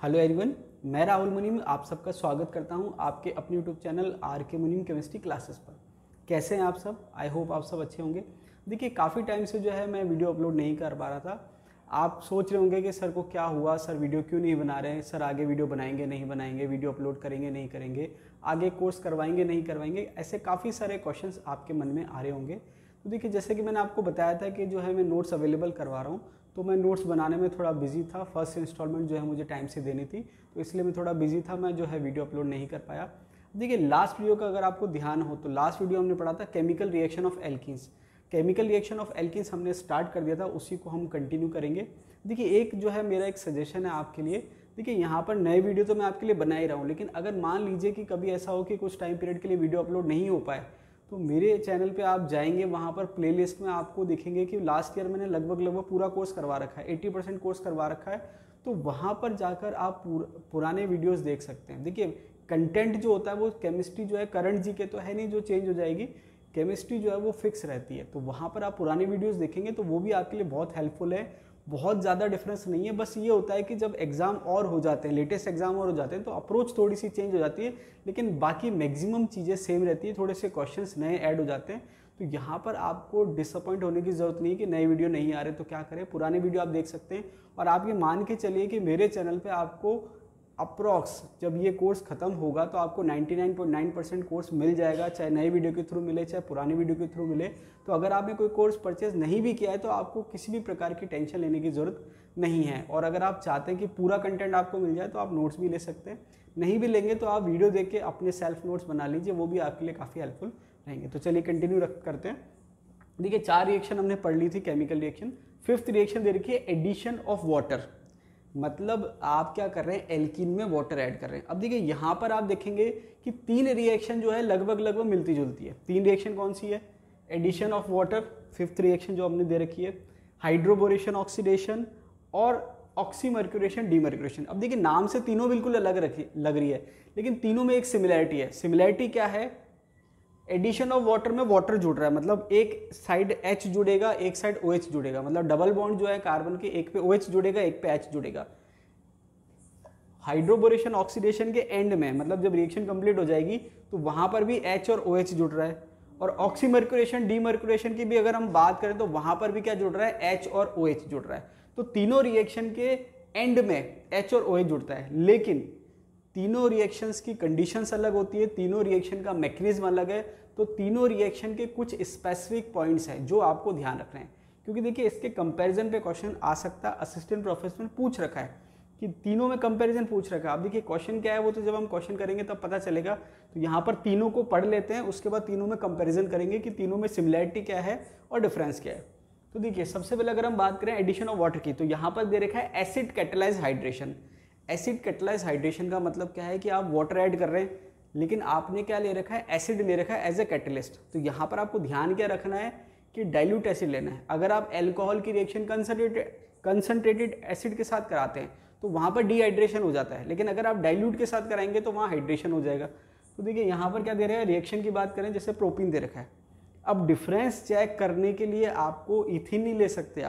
Hello everyone, मैं राहुल मुनीम आप सबका स्वागत करता हूं आपके अपने यूट्यूब चैनल आर के मुनीम केमिस्ट्री क्लासेस पर। कैसे हैं आप सब? आई होप आप सब अच्छे होंगे। देखिए, काफ़ी टाइम से जो है मैं वीडियो अपलोड नहीं कर पा रहा था। आप सोच रहे होंगे कि सर को क्या हुआ, सर वीडियो क्यों नहीं बना रहे हैं, सर आगे वीडियो बनाएंगे नहीं बनाएंगे, वीडियो अपलोड करेंगे नहीं करेंगे, आगे कोर्स करवाएंगे नहीं करवाएंगे, ऐसे काफ़ी सारे क्वेश्चंस आपके मन में आ रहे होंगे। तो देखिए, जैसे कि मैंने आपको बताया था कि जो है मैं नोट्स अवेलेबल करवा रहा हूँ, तो मैं नोट्स बनाने में थोड़ा बिजी था। फर्स्ट इंस्टॉलमेंट जो है मुझे टाइम से देनी थी, तो इसलिए मैं थोड़ा बिजी था, मैं जो है वीडियो अपलोड नहीं कर पाया। देखिए, लास्ट वीडियो का अगर आपको ध्यान हो तो लास्ट वीडियो हमने पढ़ा था chemical reaction of alkenes. Chemical reaction of alkenes हमने स्टार्ट कर दिया था, उसी को हम कंटिन्यू करेंगे। देखिए, एक जो है मेरा एक सजेशन है आपके लिए। देखिए, यहाँ पर नए वीडियो तो मैं आपके लिए बना ही रहा हूँ, लेकिन अगर मान लीजिए कि कभी ऐसा हो कि कुछ टाइम पीरियड के लिए वीडियो अपलोड नहीं हो पाए, तो मेरे चैनल पे आप जाएंगे, वहाँ पर प्लेलिस्ट में आपको दिखेंगे कि लास्ट ईयर मैंने लगभग पूरा कोर्स करवा रखा है, 80% कोर्स करवा रखा है। तो वहाँ पर जाकर आप पुराने वीडियोस देख सकते हैं। देखिए, कंटेंट जो होता है वो केमिस्ट्री जो है करंट जी के तो है नहीं जो चेंज हो जाएगी, केमिस्ट्री जो है वो फिक्स रहती है। तो वहाँ पर आप पुराने वीडियोस देखेंगे तो वो भी आपके लिए बहुत हेल्पफुल है। बहुत ज़्यादा डिफरेंस नहीं है, बस ये होता है कि जब एग्ज़ाम और हो जाते हैं, लेटेस्ट एग्जाम और हो जाते हैं, तो अप्रोच थोड़ी सी चेंज हो जाती है, लेकिन बाकी मैक्सिमम चीज़ें सेम रहती है। थोड़े से क्वेश्चंस नए ऐड हो जाते हैं। तो यहाँ पर आपको डिसअपॉइंट होने की ज़रूरत नहीं है कि नए वीडियो नहीं आ रहे तो क्या करें, पुराने वीडियो आप देख सकते हैं। और आप ये मान के चलिए कि मेरे चैनल पर आपको अप्रॉक्स जब ये कोर्स ख़त्म होगा तो आपको 99.9% कोर्स मिल जाएगा, चाहे नए वीडियो के थ्रू मिले चाहे पुराने वीडियो के थ्रू मिले। तो अगर आपने कोई कोर्स परचेज नहीं भी किया है तो आपको किसी भी प्रकार की टेंशन लेने की ज़रूरत नहीं है। और अगर आप चाहते हैं कि पूरा कंटेंट आपको मिल जाए तो आप नोट्स भी ले सकते हैं, नहीं भी लेंगे तो आप वीडियो देख के अपने सेल्फ नोट्स बना लीजिए, वो भी आपके लिए काफ़ी हेल्पफुल रहेंगे। तो चलिए कंटिन्यू करते हैं। देखिए, 4 रिएक्शन हमने पढ़ ली थी केमिकल रिएक्शन। 5th रिएक्शन दे रखी है एडिशन ऑफ वाटर। मतलब आप क्या कर रहे हैं, एल्कीन में वाटर ऐड कर रहे हैं। अब देखिए, यहाँ पर आप देखेंगे कि 3 रिएक्शन जो है लगभग मिलती जुलती है। 3 रिएक्शन कौन सी है? Addition of water 5th reaction जो हमने दे रखी है, हाइड्रोबोरेशन ऑक्सीडेशन और ऑक्सीमर्क्यूरेशन डीमर्क्यूरेशन। अब देखिए, नाम से तीनों बिल्कुल अलग लग रही है, लेकिन तीनों में एक सिमिलैरिटी है। सिमिलैरिटी क्या है? एडिशन ऑफ वाटर में वाटर जुड़ रहा है, मतलब एक साइड H जुड़ेगा, एक साइड OH जुड़ेगा, मतलब डबल बॉन्ड जो है कार्बन के, एक पे OH जुड़ेगा एक पे H जुड़ेगा। हाइड्रोबोरेशन ऑक्सीडेशन के एंड में, मतलब जब रिएक्शन कंप्लीट हो जाएगी तो वहां पर भी H और OH जुड़ रहा है। और ऑक्सीमर्क्यूरेशन डीमर्क्यूरेशन की भी अगर हम बात करें तो वहां पर भी क्या जुड़ रहा है? H और OH जुड़ रहा है। तो तीनों रिएक्शन के एंड में H और OH जुड़ता है, लेकिन तीनों रिएक्शंस की कंडीशंस अलग होती है, तीनों रिएक्शन का मैकेनिज्म अलग है। तो तीनों रिएक्शन के कुछ स्पेसिफिक पॉइंट्स हैं जो आपको ध्यान रखना है, क्योंकि देखिए इसके कंपैरिजन पे क्वेश्चन आ सकता है। असिस्टेंट प्रोफेसर ने पूछ रखा है कि तीनों में कंपैरिजन पूछ रखा है। अब देखिए क्वेश्चन क्या है वो तो जब हम क्वेश्चन करेंगे तब पता चलेगा। तो यहाँ पर तीनों को पढ़ लेते हैं, उसके बाद तीनों में कंपेरिजन करेंगे कि तीनों में सिमिलैरिटी क्या है और डिफरेंस क्या है। तो देखिए, सबसे पहले अगर हम बात करें एडिशन ऑफ वाटर की, तो यहाँ पर दे रखा है acid catalyse hydration. Acid catalyse hydration का मतलब क्या है कि आप वाटर ऐड कर रहे हैं, लेकिन आपने क्या ले रखा है? एसिड ले रखा है एज ए कैटलिस्ट। तो यहाँ पर आपको ध्यान क्या रखना है कि डाइल्यूट एसिड लेना है। अगर आप एल्कोहल की रिएक्शन कंसनट्रेटेड एसिड के साथ कराते हैं तो वहाँ पर डिहाइड्रेशन हो जाता है, लेकिन अगर आप डाइल्यूट के साथ कराएंगे तो वहाँ हाइड्रेशन हो जाएगा। तो देखिए, यहाँ पर क्या दे रहा है? रिएक्शन की बात करें, जैसे प्रोपीन दे रखा है। अब डिफरेंस चेक करने के लिए आपको इथिन नहीं ले सकते,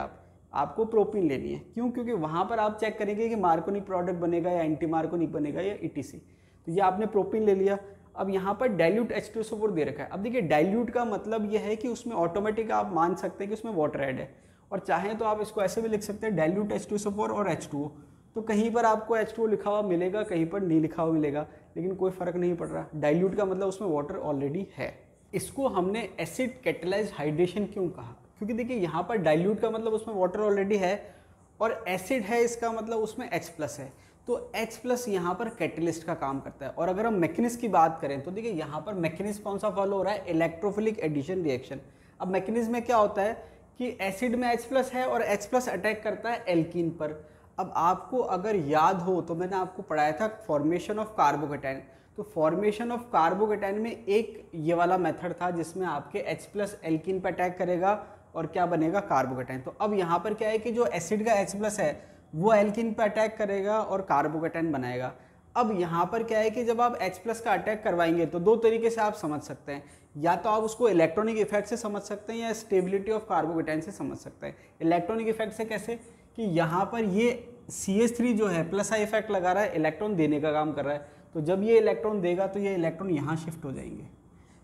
आपको प्रोपीन लेनी है। क्यों? क्योंकि वहाँ पर आप चेक करेंगे कि मार्कोनिक प्रोडक्ट बनेगा या एंटी मार्कोनिक बनेगा या ETC। तो ये आपने प्रोपीन ले लिया। अब यहाँ पर डाइल्यूट H2SO4 दे रखा है। अब देखिए, डाइल्यूट का मतलब ये है कि उसमें ऑटोमेटिक आप मान सकते हैं कि उसमें वाटर ऐड है, और चाहें तो आप इसको ऐसे भी लिख सकते हैं डाइल्यूट H2SO4 और H2O। तो कहीं पर आपको H2O लिखा हुआ मिलेगा, कहीं पर नहीं लिखा हुआ मिलेगा, लेकिन कोई फर्क नहीं पड़ रहा। डाइल्यूट का मतलब उसमें वाटर ऑलरेडी है। इसको हमने एसिड कैटेलाइज हाइड्रेशन क्यों कहा? क्योंकि देखिए, यहाँ पर डाइल्यूट का मतलब उसमें वाटर ऑलरेडी है, और एसिड है इसका मतलब उसमें H+ है। तो H+ यहाँ पर कैटलिस्ट का काम करता है। और अगर हम मैकेनिज्म की बात करें तो देखिए, यहाँ पर मैकेनिज्म कौन सा फॉलो हो रहा है? Electrophilic addition reaction. अब मैकेनिज्म में क्या होता है कि एसिड में H+ है और H+ अटैक करता है एल्कीन पर। अब आपको अगर याद हो तो मैंने आपको पढ़ाया था फॉर्मेशन ऑफ कार्बोकेटाइन। तो फॉर्मेशन ऑफ कार्बोकेटाइन में एक ये वाला मेथड था जिसमें आपके H+ एल्कीन पर अटैक करेगा और क्या बनेगा? कार्बोकेटाइन। तो अब यहाँ पर क्या है कि जो एसिड का H+ है वो एल्कीन पर अटैक करेगा और कार्बोकेटाइन बनाएगा। अब यहाँ पर क्या है कि जब आप H+ का अटैक करवाएंगे तो दो तरीके से आप समझ सकते हैं, या तो आप उसको इलेक्ट्रॉनिक इफेक्ट से समझ सकते हैं या स्टेबिलिटी ऑफ कार्बोकेटाइन से समझ सकते हैं। इलेक्ट्रॉनिक इफेक्ट से कैसे? कि यहाँ पर ये CH3 जो है प्लस आई इफेक्ट लगा रहा है, इलेक्ट्रॉन देने का काम कर रहा है। तो जब ये इलेक्ट्रॉन देगा तो ये इलेक्ट्रॉन यहाँ शिफ्ट हो जाएंगे,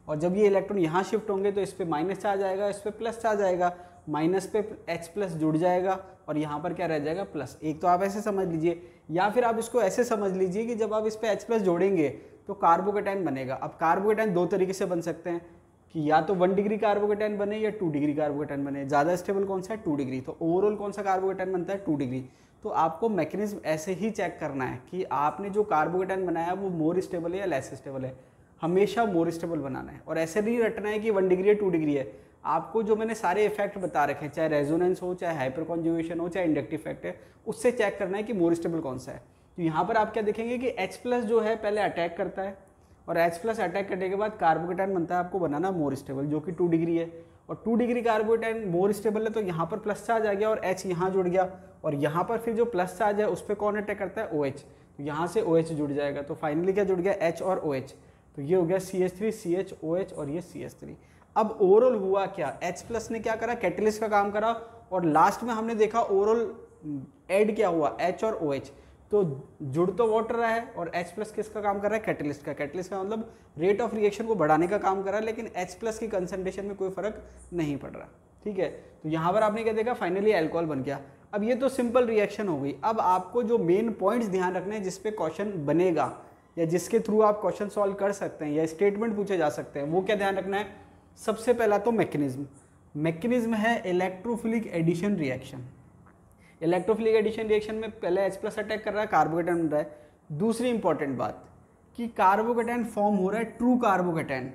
और जब ये इलेक्ट्रॉन यहाँ शिफ्ट होंगे तो इस पर माइनस चार्ज आएगा, इस पर प्लस चार्ज आएगा, माइनस पे H प्लस जुड़ जाएगा और यहाँ पर क्या रह जाएगा प्लस। एक तो आप ऐसे समझ लीजिए, या फिर आप इसको ऐसे समझ लीजिए कि जब आप इस पर H प्लस जोड़ेंगे तो कार्बोकेटाइन बनेगा। अब कार्बोकेटाइन दो तरीके से बन सकते हैं कि या तो 1 डिग्री कार्बोकेटाइन बने या 2 डिग्री कार्बोकेटाइन बने। ज़्यादा स्टेबल कौन सा है? 2 डिग्री। तो ओवरऑल कौन सा कार्बोकेटाइन बनता है? 2 डिग्री। तो आपको मैकेनिज्म ऐसे ही चेक करना है कि आपने जो कार्बोकेटाइन बनाया वो मोर स्टेबल है या लेस स्टेबल है। हमेशा मोर स्टेबल बनाना है, और ऐसे नहीं रटना है कि 1 डिग्री है 2 डिग्री है। आपको जो मैंने सारे इफेक्ट बता रखे हैं, चाहे रेजोनेंस हो, चाहे हाइपर कॉन्जुगेशन हो, चाहे इंडक्टिव इफेक्ट है, उससे चेक करना है कि मोर स्टेबल कौन सा है। तो यहाँ पर आप क्या देखेंगे कि H प्लस जो है पहले अटैक करता है, और H प्लस अटैक करने के बाद कार्बोकेटाइन बनता है आपको बनाना मोर स्टेबल, जो कि 2 डिग्री है। और 2 डिग्री कार्बोकेटाइन मोर स्टेबल है तो यहाँ पर प्लस चार्ज आ गया और H यहाँ जुड़ गया, और यहाँ पर फिर जो प्लस चार्ज है उस पर कौन अटैक करता है? OH। तो यहाँ से OH जुड़ जाएगा, तो फाइनली क्या जुड़ गया? H और OH। तो ये हो गया CH3, CH, OH और ये CH3। अब ओवरऑल हुआ क्या? H प्लस ने क्या करा? कैटलिस्ट का काम करा, और लास्ट में हमने देखा ओवरऑल ऐड क्या हुआ? H और OH। तो जुड़ तो वाटर रहा है, और H प्लस किसका काम कर रहा है? कैटलिस्ट का। कैटलिस्ट का मतलब रेट ऑफ रिएक्शन को बढ़ाने का काम कर रहा है, लेकिन H प्लस की कंसंट्रेशन में कोई फर्क नहीं पड़ रहा। ठीक है, तो यहाँ पर आपने क्या देखा? फाइनली अल्कोहल बन गया। अब ये तो सिंपल रिएक्शन हो गई। अब आपको जो मेन पॉइंट्स ध्यान रखने हैं, जिसपे क्वेश्चन बनेगा या जिसके थ्रू आप क्वेश्चन सॉल्व कर सकते हैं या स्टेटमेंट पूछे जा सकते हैं, वो क्या ध्यान रखना है? सबसे पहला तो मैकेनिज्म है electrophilic addition reaction. Electrophilic addition reaction में पहले H प्लस अटैक कर रहा है, कार्बोकेटाइन बन रहा है। दूसरी इंपॉर्टेंट बात कि कार्बोकेटाइन फॉर्म हो रहा है ट्रू कार्बोकेटाइन।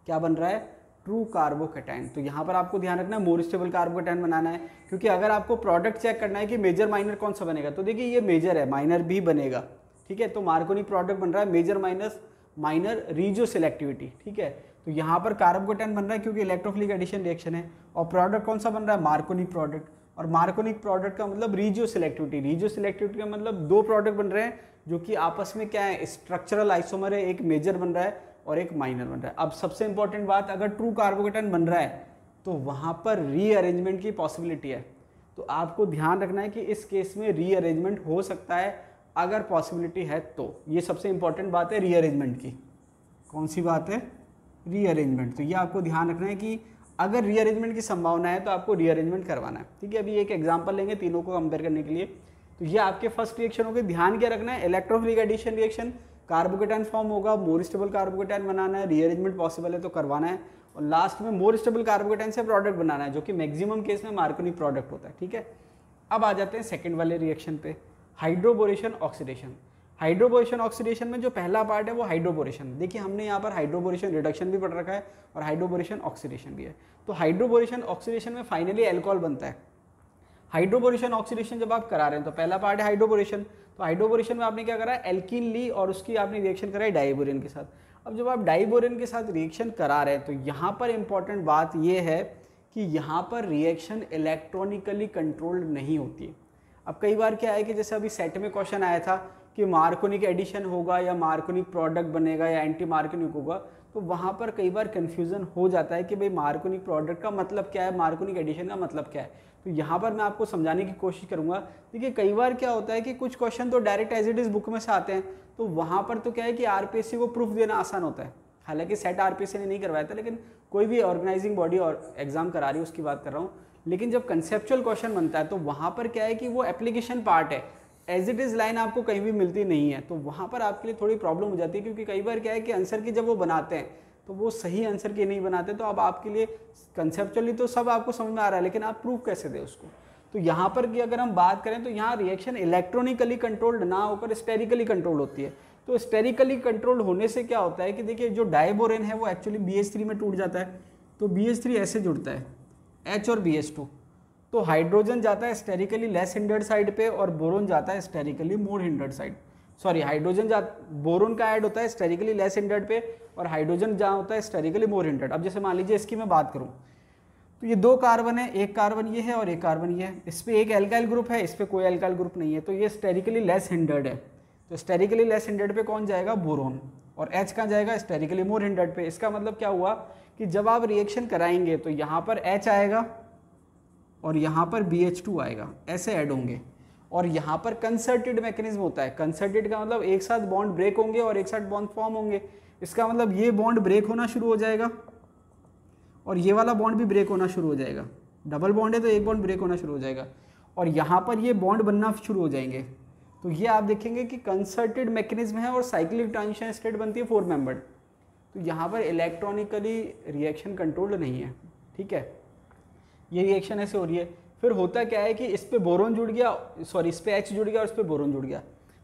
क्या बन रहा है? True carbocation. तो यहाँ पर आपको ध्यान रखना है मोर स्टेबल कार्बोकेटाइन बनाना है, क्योंकि अगर आपको प्रोडक्ट चेक करना है कि मेजर माइनर कौन सा बनेगा, तो देखिए ये मेजर है, माइनर भी बनेगा। ठीक है, तो मार्कोनी प्रोडक्ट बन रहा है major minus minor regio selectivity. ठीक है, तो यहाँ पर कार्बोकेटाइन बन रहा है क्योंकि इलेक्ट्रोफिलिक एडिशन रिएक्शन है, और प्रोडक्ट कौन सा बन रहा है? मार्कोनिक प्रोडक्ट। और मार्कोनिक प्रोडक्ट का मतलब रिजियो सिलेक्टिविटी। रिजियो सिलेक्टिविटी का मतलब दो प्रोडक्ट बन रहे हैं जो कि आपस में क्या है? स्ट्रक्चरल आइसोमर है, एक मेजर बन रहा है और एक माइनर बन रहा है। अब सबसे इंपॉर्टेंट बात, अगर ट्रू कार्बोकेटाइन बन रहा है तो वहाँ पर रीअरेंजमेंट की पॉसिबिलिटी है। तो आपको ध्यान रखना है कि इस केस में रीअरेंजमेंट हो सकता है, अगर पॉसिबिलिटी है तो। ये सबसे इंपॉर्टेंट बात है रीअरेंजमेंट की। कौन सी बात है? रीअरेंजमेंट। तो ये आपको ध्यान रखना है कि अगर रीअरेंजमेंट की संभावना है तो आपको रीअरेंजमेंट करवाना है। ठीक है, अभी एक एग्जांपल लेंगे तीनों को कंपेयर करने के लिए। तो ये आपके फर्स्ट रिएक्शन हो गए। ध्यान क्या रखना है? Electrophilic addition reaction, carbocation form होगा, मोर स्टेबल कार्बोकेटाइन बनाना है, रीअरेंजमेंट पॉसिबल है तो करवाना है, और लास्ट में मोर स्टेबल कार्बोकेटाइन से प्रोडक्ट बनाना है, जो कि मैक्सिमम केस में मार्कोनी प्रोडक्ट होता है। ठीक है, अब आ जाते हैं सेकेंड वाले रिएक्शन पे, हाइड्रोबोरेशन ऑक्सीडेशन। हाइड्रोबोरेशन ऑक्सीडेशन में जो पहला पार्ट है वो हाइड्रोबोरेशन। देखिए हमने यहाँ पर हाइड्रोबोरेशन रिडक्शन भी पढ़ रखा है और हाइड्रोबोरेशन ऑक्सीडेशन भी है। तो हाइड्रोबोरेशन ऑक्सीडेशन में फाइनली अल्कोहल बनता है। हाइड्रोबोरेशन ऑक्सीडेशन जब आप करा रहे हैं तो पहला पार्ट है हाइड्रोबोरेशन। तो हाइड्रोबोरेशन में आपने क्या करा है? एल्कीन ली और उसकी आपने रिएक्शन कराई डाइबोरेन के साथ। अब जब आप डाइबोरेन के साथ रिएक्शन करा रहे हैं तो यहाँ पर इंपॉर्टेंट बात यह है कि यहाँ पर रिएक्शन इलेक्ट्रॉनिकली कंट्रोल्ड नहीं होती है। अब कई बार क्या है कि जैसे अभी सेट में क्वेश्चन आया था कि मार्कोनिक एडिशन होगा या मार्कोनिक प्रोडक्ट बनेगा या एंटी मार्कोनिक होगा, तो वहाँ पर कई बार कन्फ्यूज़न हो जाता है कि भाई मार्कोनिक प्रोडक्ट का मतलब क्या है, मार्कोनिक एडिशन का मतलब क्या है। तो यहाँ पर मैं आपको समझाने की कोशिश करूँगा। देखिए कई बार क्या होता है कि कुछ क्वेश्चन तो direct as it is book में से आते हैं, तो वहाँ पर तो क्या है कि आरपीएससी को प्रूफ देना आसान होता है। हालांकि सेट आरपीएससी ने नहीं करवाया था, लेकिन कोई भी ऑर्गेनाइजिंग बॉडी और एग्जाम करा रही है उसकी बात कर रहा हूँ। लेकिन जब कंसेप्चुअल क्वेश्चन बनता है तो वहाँ पर क्या है कि वो एप्लीकेशन पार्ट है, एज इट इज़ लाइन आपको कहीं भी मिलती नहीं है, तो वहाँ पर आपके लिए थोड़ी प्रॉब्लम हो जाती है। क्योंकि कई बार क्या है कि आंसर की जब वो बनाते हैं तो वो सही आंसर की नहीं बनाते, तो अब आपके लिए कंसेप्चुअली तो सब आपको समझ में आ रहा है, लेकिन आप प्रूफ कैसे दें उसको। तो यहाँ पर की अगर हम बात करें तो यहाँ रिएक्शन इलेक्ट्रॉनिकली कंट्रोल्ड ना होकर स्टेरिकली कंट्रोल होती है। तो स्टेरिकली कंट्रोल होने से क्या होता है कि देखिए जो डाइबोरेन है वो एक्चुअली BH3 में टूट जाता है। तो BH3 ऐसे जुड़ता है, H और BH2। तो हाइड्रोजन जाता है स्टेरिकली लेस हिंडर्ड साइड पे और बोरोन जाता है स्टेरिकली मोर हिंडर्ड साइड। सॉरी, बोरोन का ऐड होता है स्टेरिकली लेस हिंडर्ड पे और हाइड्रोजन जहाँ होता है स्टेरिकली मोर हिंडर्ड। अब जैसे मान लीजिए इसकी मैं बात करूँ तो ये दो कार्बन है, एक कार्बन ये है और एक कार्बन ये है। इस पर एक एल्काइल ग्रुप है, इस पर कोई एल्काइल ग्रुप नहीं है, तो ये स्टेरिकली लेस हिंडर्ड है। तो स्टेरिकली लेस हिंडर्ड पे कौन जाएगा? बोरोन। और H कहाँ जाएगा? स्टेरिकली मोर हिंडर्ड पे। इसका मतलब क्या हुआ कि जब आप रिएक्शन कराएंगे तो यहाँ पर H आएगा और यहाँ पर BH2 आएगा, ऐसे ऐड होंगे। और यहाँ पर कंसर्टेड मैकेनिज्म होता है। कंसर्टेड का मतलब एक साथ बॉन्ड ब्रेक होंगे और एक साथ बॉन्ड फॉर्म होंगे। इसका मतलब ये बॉन्ड ब्रेक होना शुरू हो जाएगा और ये वाला बॉन्ड भी ब्रेक होना शुरू हो जाएगा। डबल बॉन्ड है तो एक बॉन्ड ब्रेक होना शुरू हो जाएगा और यहाँ पर ये बॉन्ड बनना शुरू हो जाएंगे। तो ये आप देखेंगे कि कंसर्टेड मैकेनिज्म है और साइक्लिक ट्रांजिशन स्टेट बनती है 4 मेंबर्ड। तो यहाँ पर इलेक्ट्रॉनिकली रिएक्शन कंट्रोल्ड नहीं है, ठीक है। ये रिएक्शन ऐसे हो रही है। फिर होता क्या है कि इस पे बोरोन जुड़ गया, सॉरी इस पे H जुड़ गया और इस पे बोरोन जुड़ गया।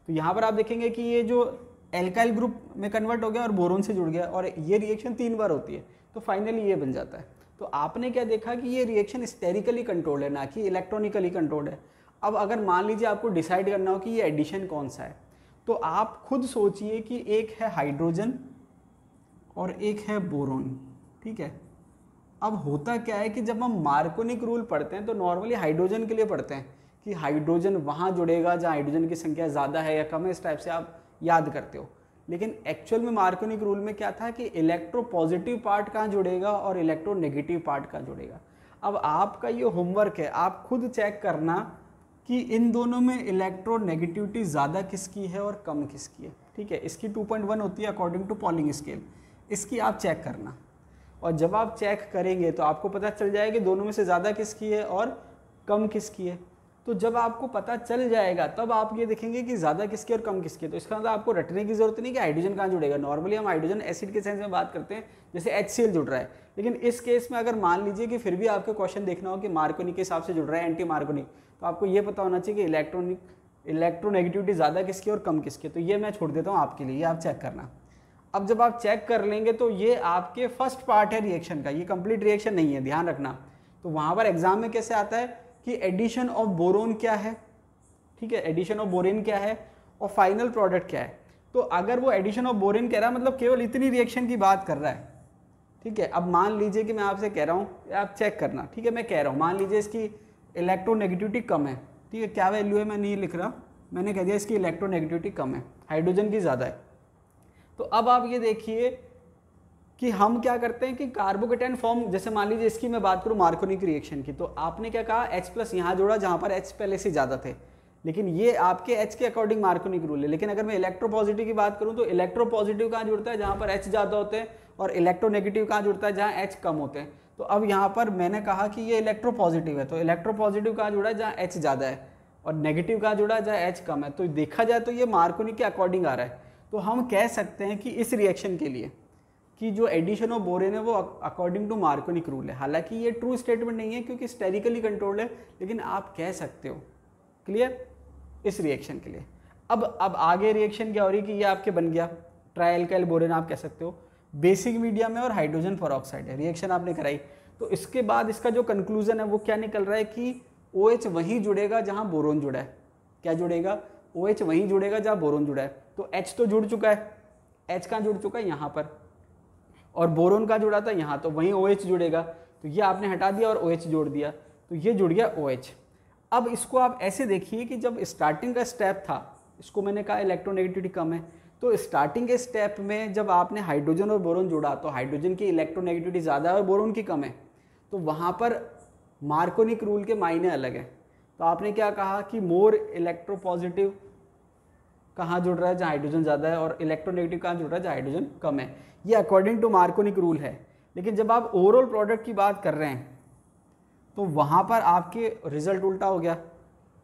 तो यहाँ पर आप देखेंगे कि ये जो एल्काइल ग्रुप में कन्वर्ट हो गया और बोरोन से जुड़ गया और ये रिएक्शन 3 बार होती है। तो फाइनली ये बन जाता है। तो आपने क्या देखा कि ये रिएक्शन स्टेरिकली कंट्रोल्ड है, ना कि इलेक्ट्रॉनिकली कंट्रोल्ड है। अब अगर मान लीजिए आपको डिसाइड करना हो कि ये एडिशन कौन सा है, तो आप खुद सोचिए कि एक है हाइड्रोजन और एक है बोरोन, ठीक है। अब होता क्या है कि जब हम मार्कोनिक रूल पढ़ते हैं तो नॉर्मली हाइड्रोजन के लिए पढ़ते हैं कि हाइड्रोजन वहाँ जुड़ेगा जहाँ हाइड्रोजन की संख्या ज़्यादा है या कम है, इस टाइप से आप याद करते हो। लेकिन एक्चुअल में मार्कोनिक रूल में क्या था कि इलेक्ट्रो पॉजिटिव पार्ट कहाँ जुड़ेगा और इलेक्ट्रो नेगेटिव पार्ट कहाँ जुड़ेगा। अब आपका ये होमवर्क है, आप खुद चेक करना कि इन दोनों में इलेक्ट्रो नेगेटिविटी ज़्यादा किसकी है और कम किसकी है, ठीक है। इसकी 2.1 होती है अकॉर्डिंग टू पॉलिंग स्केल, इसकी आप चेक करना। और जब आप चेक करेंगे तो आपको पता चल जाएगा कि दोनों में से ज़्यादा किसकी है और कम किसकी है। तो जब आपको पता चल जाएगा तब आप ये देखेंगे कि ज़्यादा किसकी और कम किसकी है। तो इसका मतलब आपको रटने की ज़रूरत नहीं कि हाइड्रोजन कहाँ जुड़ेगा। नॉर्मली हम हाइड्रोजन एसिड के सेंस में बात करते हैं, जैसे HCl जुड़ रहा है। लेकिन इस केस में अगर मान लीजिए कि फिर भी आपको क्वेश्चन देखना हो कि मार्कोनिक के हिसाब से जुड़ रहा है एंटी मार्कोनिक, तो आपको ये पता होना चाहिए कि इलेक्ट्रोनेगेटिविटी ज़्यादा किसकी और कम किसकी। तो ये मैं छोड़ देता हूँ आपके लिए, ये आप चेक करना। अब जब आप चेक कर लेंगे तो ये आपके फर्स्ट पार्ट है रिएक्शन का, ये कंप्लीट रिएक्शन नहीं है, ध्यान रखना। तो वहाँ पर एग्जाम में कैसे आता है कि एडिशन ऑफ बोरोन क्या है, ठीक है, एडिशन ऑफ बोरेन क्या है और फाइनल प्रोडक्ट क्या है। तो अगर वो एडिशन ऑफ बोरेन कह रहा है मतलब केवल इतनी रिएक्शन की बात कर रहा है, ठीक है। अब मान लीजिए कि मैं आपसे कह रहा हूँ, आप चेक करना, ठीक है। मैं कह रहा हूँ मान लीजिए इसकी इलेक्ट्रोनेगेटिविटी कम है, ठीक है। क्या वैल्यू है मैं नहीं लिख रहा, मैंने कह दिया इसकी इलेक्ट्रोनेगेटिविटी कम है, हाइड्रोजन की ज़्यादा है। तो अब आप ये देखिए कि हम क्या करते हैं कि कार्बोकेटाइन फॉर्म, जैसे मान लीजिए इसकी मैं बात करूँ मार्कोनिक रिएक्शन की, तो आपने क्या कहा H+ यहाँ जोड़ा जहाँ पर H पहले से ज़्यादा थे, लेकिन ये आपके H के अकॉर्डिंग मार्कोनिक रूल है। लेकिन अगर मैं इलेक्ट्रोपॉजिटिव की बात करूँ तो इलेक्ट्रोपॉजिटिव कहाँ जुड़ता है, जहाँ पर H ज़्यादा होते हैं, और इलेक्ट्रोनेगेटिव कहाँ जुड़ता है, जहाँ H कम होते हैं। तो अब यहाँ पर मैंने कहा कि ये इलेक्ट्रोपॉजिटिव है, तो इलेक्ट्रोपॉजिटिव कहाँ जुड़ा है, जहाँ H ज़्यादा है, और नेगेटिव कहाँ जुड़ा है, जहाँ H कम है। तो देखा जाए तो ये मार्कोनिक के अकॉर्डिंग आ रहा है। तो हम कह सकते हैं कि इस रिएक्शन के लिए कि जो एडिशन ऑफ बोरेन है वो अकॉर्डिंग टू मार्कोनिक रूल है। हालांकि ये ट्रू स्टेटमेंट नहीं है क्योंकि स्टेरिकली कंट्रोल्ड है, लेकिन आप कह सकते हो। क्लियर इस रिएक्शन के लिए। अब आगे रिएक्शन क्या हो रही है कि ये आपके बन गया ट्राइएल्काइल बोरेन, आप कह सकते हो बेसिक मीडियम में और हाइड्रोजन पेरोक्साइड है, रिएक्शन आपने कराई। तो इसके बाद इसका जो कंक्लूजन है वो क्या निकल रहा है कि OH वहीं जुड़ेगा जहाँ बोरोन जुड़ा है। क्या जुड़ेगा, OH वहीं जुड़ेगा जहाँ बोरोन जुड़ा है। तो H तो जुड़ चुका है, H कहाँ जुड़ चुका है, यहाँ पर, और बोरोन का जुड़ा था यहाँ, तो वहीं OH जुड़ेगा। तो ये आपने हटा दिया और OH जोड़ दिया, तो ये जुड़ गया OH। अब इसको आप ऐसे देखिए कि जब स्टार्टिंग का स्टेप था, इसको मैंने कहा इलेक्ट्रोनेगेटिविटी कम है, तो स्टार्टिंग के स्टेप में जब आपने हाइड्रोजन और बोरोन जोड़ा तो हाइड्रोजन की इलेक्ट्रोनेगेटिविटी ज़्यादा है और बोरोन की कम है, तो वहाँ पर मार्कोनिक रूल के मायने अलग है। तो आपने क्या कहा कि मोर इलेक्ट्रोपॉजिटिव कहाँ जुड़ रहा है, जहाँ हाइड्रोजन ज़्यादा है, और इलेक्ट्रोनेगेटिव कहाँ जुड़ रहा है, जहाँ हाइड्रोजन कम है। ये अकॉर्डिंग टू मार्कोनिक रूल है। लेकिन जब आप ओवरऑल प्रोडक्ट की बात कर रहे हैं तो वहाँ पर आपके रिजल्ट उल्टा हो गया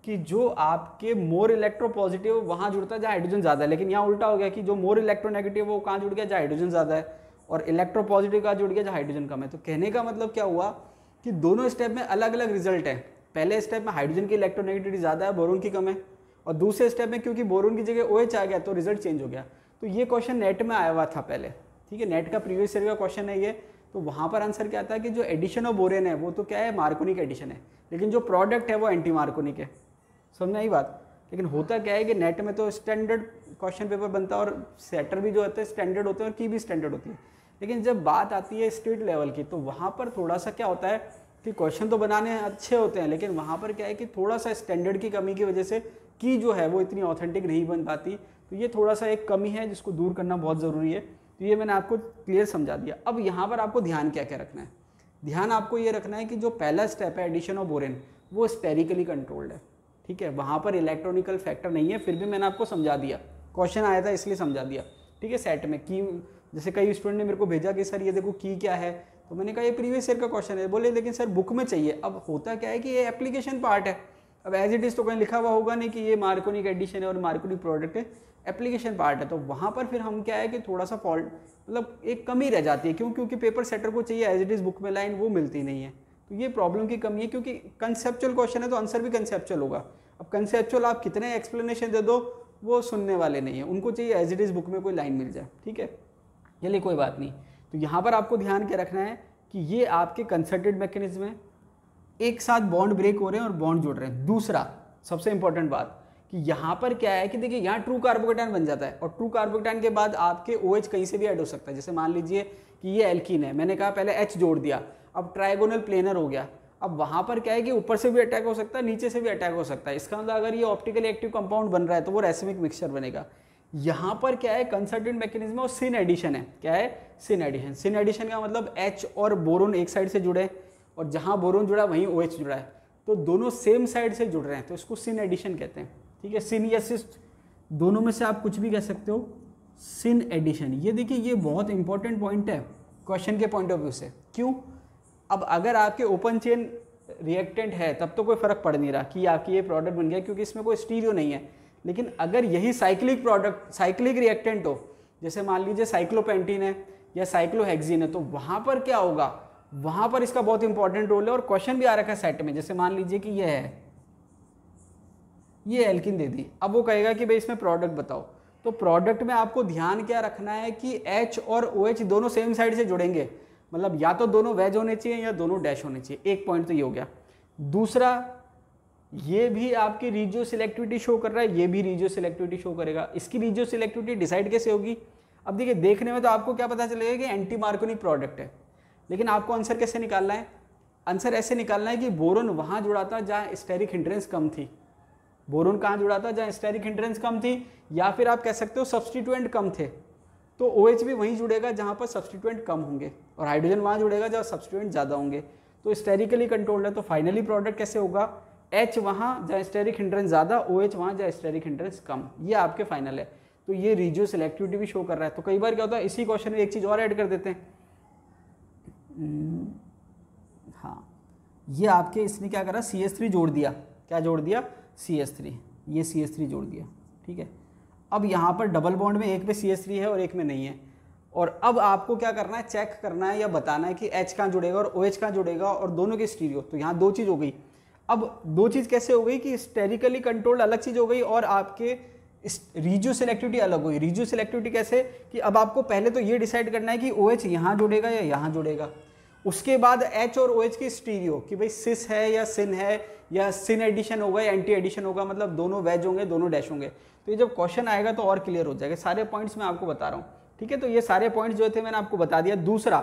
कि जो आपके मोर इलेक्ट्रोपॉजिटिव वहाँ जुड़ता है जहाँ हाइड्रोजन ज़्यादा है, लेकिन यहाँ उल्टा हो गया कि जो मोर इलेक्ट्रोनेगेटिव वो कहाँ जुड़ गया, जहाँ हाइड्रोजन ज़्यादा है, और इलेक्ट्रोपॉजिटिव कहाँ जुड़ गया, जहाँ हाइड्रोजन कम है। तो कहने का मतलब क्या हुआ कि दोनों स्टेप में अलग अलग रिजल्ट है। पहले स्टेप में हाइड्रोजन की इलेक्ट्रोनेगेटिविटी ज़्यादा है, बोरोन की कम है, और दूसरे स्टेप में क्योंकि बोरोन की जगह OH आ गया तो रिजल्ट चेंज हो गया। तो ये क्वेश्चन नेट में आया हुआ था पहले, ठीक है, नेट का प्रीवियस ईयर का क्वेश्चन है ये। तो वहाँ पर आंसर क्या था कि जो एडिशन ऑफ बोरेन है वो तो क्या है, मार्कोनिक एडिशन है, लेकिन जो प्रोडक्ट है वो एंटी मार्कोनिक है। समझ आई बात। लेकिन होता क्या है कि नेट में तो स्टैंडर्ड क्वेश्चन पेपर बनता है और सेटर भी जो होते हैं स्टैंडर्ड होते हैं और की भी स्टैंडर्ड होती है। लेकिन जब बात आती है स्टेट लेवल की तो वहाँ पर थोड़ा सा क्या होता है कि क्वेश्चन तो बनाने अच्छे होते हैं, लेकिन वहाँ पर क्या है कि थोड़ा सा स्टैंडर्ड की कमी की वजह से की जो है वो इतनी ऑथेंटिक नहीं बन पाती। तो ये थोड़ा सा एक कमी है जिसको दूर करना बहुत ज़रूरी है। तो ये मैंने आपको क्लियर समझा दिया। अब यहाँ पर आपको ध्यान क्या क्या रखना है, ध्यान आपको ये रखना है कि जो पहला स्टेप है एडिशन ऑफ बोरेन वो स्टेरिकली कंट्रोल्ड है। ठीक है, वहाँ पर इलेक्ट्रॉनिकल फैक्टर नहीं है, फिर भी मैंने आपको समझा दिया, क्वेश्चन आया था इसलिए समझा दिया, ठीक है। सेट में की, जैसे कई स्टूडेंट ने मेरे को भेजा कि सर ये देखो की क्या है, तो मैंने कहा ये प्रीवियस ईयर का क्वेश्चन है, बोले लेकिन सर बुक में चाहिए। अब होता क्या है कि ये एप्लीकेशन पार्ट है, अब एज इट इज़ तो कहीं लिखा हुआ होगा नहीं कि ये मार्कोनिक एडिशन है और मार्कोनिक प्रोडक्ट है, एप्लीकेशन पार्ट है, तो वहाँ पर फिर हम क्या है कि थोड़ा सा फॉल्ट, मतलब एक कमी रह जाती है। क्यों? क्योंकि पेपर सेटर को चाहिए एज इट इज़ बुक में लाइन, वो मिलती नहीं है, तो ये प्रॉब्लम की कमी है। क्योंकि कंसेप्चुअल क्वेश्चन है तो आंसर भी कंसेप्चुअल होगा। अब कंसेप्चुअल आप कितने एक्सप्लेनेशन दे दो वो सुनने वाले नहीं है, उनको चाहिए एज इट इज़ बुक में कोई लाइन मिल जाए, ठीक है। चलिए कोई बात नहीं। तो यहाँ पर आपको ध्यान क्या रखना है कि ये आपके कंसर्टेड मैकेनिज्म है, एक साथ बॉन्ड ब्रेक हो रहे हैं और बॉन्ड जुड़ रहे हैं। दूसरा सबसे इंपॉर्टेंट बात कि यहाँ पर क्या है कि देखिए यहाँ ट्रू कार्बोकेटायन बन जाता है, और ट्रू कार्बोकेटायन के बाद आपके OH कहीं से भी ऐड हो सकता है। जैसे मान लीजिए कि ये एल्कीन है, मैंने कहा पहले H जोड़ दिया, अब ट्राइगोनल प्लेनर हो गया। अब वहाँ पर क्या है कि ऊपर से भी अटैक हो सकता है, नीचे से भी अटैक हो सकता है। इसका मतलब अगर ये ऑप्टिकली एक्टिव कंपाउंड बन रहा है तो वो रैसिमिक मिक्सचर बनेगा। यहाँ पर क्या है, कंसर्टेड मैकेनिज्म और सिन एडिशन है। क्या है? Syn addition. सिन एडिशन का मतलब H और बोरोन एक साइड से जुड़े, और जहाँ बोरोन जुड़ा वहीं OH जुड़ा है, तो दोनों सेम साइड से जुड़ रहे हैं, तो इसको सिन एडिशन कहते हैं, ठीक है। सिन या सिस्ट दोनों में से आप कुछ भी कह सकते हो, सिन एडिशन। ये देखिए ये बहुत इंपॉर्टेंट पॉइंट है क्वेश्चन के पॉइंट ऑफ व्यू से। क्यों? अब अगर आपके ओपन चेन रिएक्टेंट है तब तो कोई फर्क पड़ नहीं रहा कि आपकी ये प्रोडक्ट बन गया, क्योंकि इसमें कोई स्टीरियो नहीं है। लेकिन अगर यही साइक्लिक प्रोडक्ट, साइक्लिक रिएक्टेंट हो, जैसे मान लीजिए साइक्लोपेंटीन है या साइक्लोहेक्सिन है, तो वहाँ पर क्या होगा, वहाँ पर इसका बहुत इंपॉर्टेंट रोल है। और क्वेश्चन भी आ रखा है सेट में, जैसे मान लीजिए कि ये है, ये एल्किन दे दी, अब वो कहेगा कि भाई इसमें प्रोडक्ट बताओ। तो प्रोडक्ट में आपको ध्यान क्या रखना है कि H और OH दोनों सेम साइड से जुड़ेंगे, मतलब या तो दोनों वेज होने चाहिए या दोनों डैश होने चाहिए। एक पॉइंट तो ये हो गया। दूसरा, ये भी आपकी रीजियो सिलेक्टिविटी शो कर रहा है, ये भी रीजियो सिलेक्टिविटी शो करेगा। इसकी रीजियो सिलेक्टिविटी डिसाइड कैसे होगी? अब देखिए देखने में तो आपको क्या पता चलेगा कि एंटी मार्कोनिक प्रोडक्ट है, लेकिन आपको आंसर कैसे निकालना है? आंसर ऐसे निकालना है कि बोरोन वहाँ जुड़ा था जहाँ स्टेरिक हिंड्रेंस कम थी। बोरोन कहाँ जुड़ा था? जहाँ स्टेरिक हिंड्रेंस कम थी, या फिर आप कह सकते हो सब्सटीट्यूएंट कम थे, तो OH भी वहीं जुड़ेगा जहाँ पर सब्सटीट्यूएंट कम होंगे, और हाइड्रोजन वहाँ जुड़ेगा जहाँ सब्सटीट्यूएंट ज़्यादा होंगे। तो स्टेरिकली कंट्रोल्ड है, तो फाइनली प्रोडक्ट कैसे होगा? H वहाँ जहाँ स्टेरिक हिंड्रेंस ज़्यादा, OH वहाँ जहाँ स्टेरिक हिंड्रेंस कम, ये आपके फाइनल है। तो ये रीजियो सिलेक्टिविटी भी शो कर रहा है। तो कई बार क्या होता है, इसी क्वेश्चन में एक चीज़ और ऐड कर देते हैं। हाँ, ये आपके इसने क्या करा, CH3 जोड़ दिया। क्या जोड़ दिया? CH3, ये CH3 जोड़ दिया, ठीक है। अब यहाँ पर डबल बॉन्ड में एक पे CH3 है और एक में नहीं है, और अब आपको क्या करना है, चेक करना है या बताना है कि H कहाँ जुड़ेगा और OH कहाँ जुड़ेगा, और दोनों के स्टीरियो। तो यहाँ दो चीज़ हो गई। अब दो चीज़ कैसे हो गई कि स्टेरिकली कंट्रोल्ड अलग चीज़ हो गई और आपके रीजियो सिलेक्टिविटी अलग हुई। रीजियो सिलेक्टिविटी कैसे कि अब आपको पहले तो ये डिसाइड करना है कि OH यहाँ जुड़ेगा या यहाँ जुड़ेगा, उसके बाद H और OH की स्टीरियो कि भाई सिस है या सिन है, या सिन एडिशन होगा या एंटी एडिशन होगा, मतलब दोनों वेज होंगे दोनों डैश होंगे। तो ये जब क्वेश्चन आएगा तो और क्लियर हो जाएगा। सारे पॉइंट्स मैं आपको बता रहा हूँ, ठीक है। तो ये सारे पॉइंट्स जो थे मैंने आपको बता दिया। दूसरा,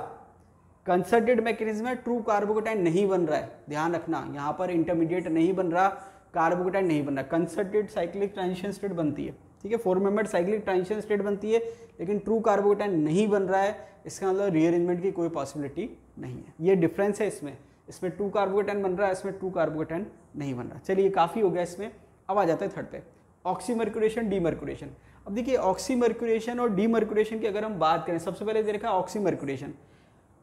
कंसर्टेड मैकेनिज्म में ट्रू कार्बोकेटाइन नहीं बन रहा है, ध्यान रखना, यहाँ पर इंटरमीडिएट नहीं बन रहा, कार्बोकेटाइन नहीं बन रहा। कंसर्टेड साइक्लिक ट्रांजिशन स्टेट बनती है, ठीक है, 4 मेंबर्ड साइक्लिक ट्रांजिशन स्टेट बनती है, लेकिन ट्रू कार्बोकेटाइन नहीं बन रहा है। इसका मतलब रीअरेंजमेंट की कोई पॉसिबिलिटी नहीं है। ये डिफरेंस है इसमें ट्रू कार्बोकेटाइन बन रहा है, इसमें ट्रू कार्बोकेटाइन नहीं बन रहा। चलिए काफ़ी हो गया इसमें। अब आ जाता है थर्ड पे, ऑक्सीमर्क्यूरेशन डीमर्क्यूरेशन। अब देखिए ऑक्सीमर्क्यूरेशन और डीमर्क्यूरेशन की अगर हम बात करें, सबसे पहले देखा ऑक्सीमर्क्यूरेशन।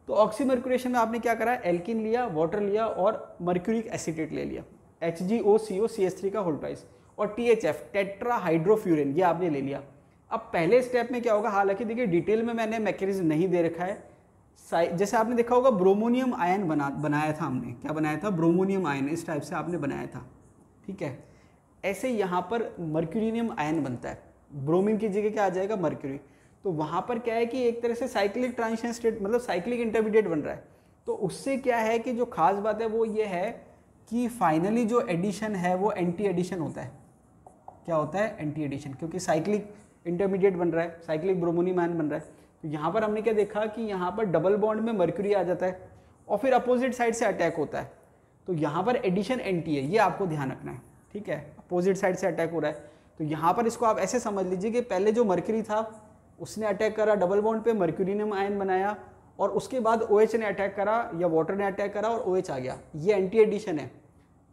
तो ऑक्सीमर्क्यूरेशन में आपने क्या करा, एल्किन लिया, वाटर लिया और मर्क्यूरिक एसीटेट ले लिया, HgOCO CH3 का होल ट्वाइस, और THF टेट्रा हाइड्रोफ्यूरिन ये आपने ले लिया। अब पहले स्टेप में क्या होगा, हालांकि देखिए डिटेल में मैंने मैकेनिज्म नहीं दे रखा है। जैसे आपने देखा होगा ब्रोमोनियम आयन बनाया था हमने, क्या बनाया था, ब्रोमोनियम आयन, इस टाइप से आपने बनाया था, ठीक है। ऐसे यहाँ पर मर्क्यूरिनियम आयन बनता है, ब्रोमीन की जगह क्या आ जाएगा, मर्क्यूरी। तो वहाँ पर क्या है कि एक तरह से साइक्लिक ट्रांजिशन स्टेट, मतलब साइक्लिक इंटरमीडिएट बन रहा है। तो उससे क्या है कि जो खास बात है वो ये है कि फाइनली जो एडिशन है वो एंटी एडिशन होता है। क्या होता है, एंटी एडिशन, क्योंकि साइक्लिक इंटरमीडिएट बन रहा है, साइक्लिक ब्रोमोनियम आयन बन रहा है। तो यहाँ पर हमने क्या देखा कि यहाँ पर डबल बॉन्ड में मर्क्यूरी आ जाता है और फिर अपोजिट साइड से अटैक होता है। तो यहाँ पर एडिशन एंटी है, ये आपको ध्यान रखना है, ठीक है। अपोजिट साइड से अटैक हो रहा है, तो यहाँ पर इसको आप ऐसे समझ लीजिए कि पहले जो मर्क्यूरी था उसने अटैक करा डबल बॉन्ड पे, मर्क्यूरिनियम आयन बनाया, और उसके बाद OH ने अटैक करा या वाटर ने अटैक करा और OH आ गया, ये एंटी एडिशन है।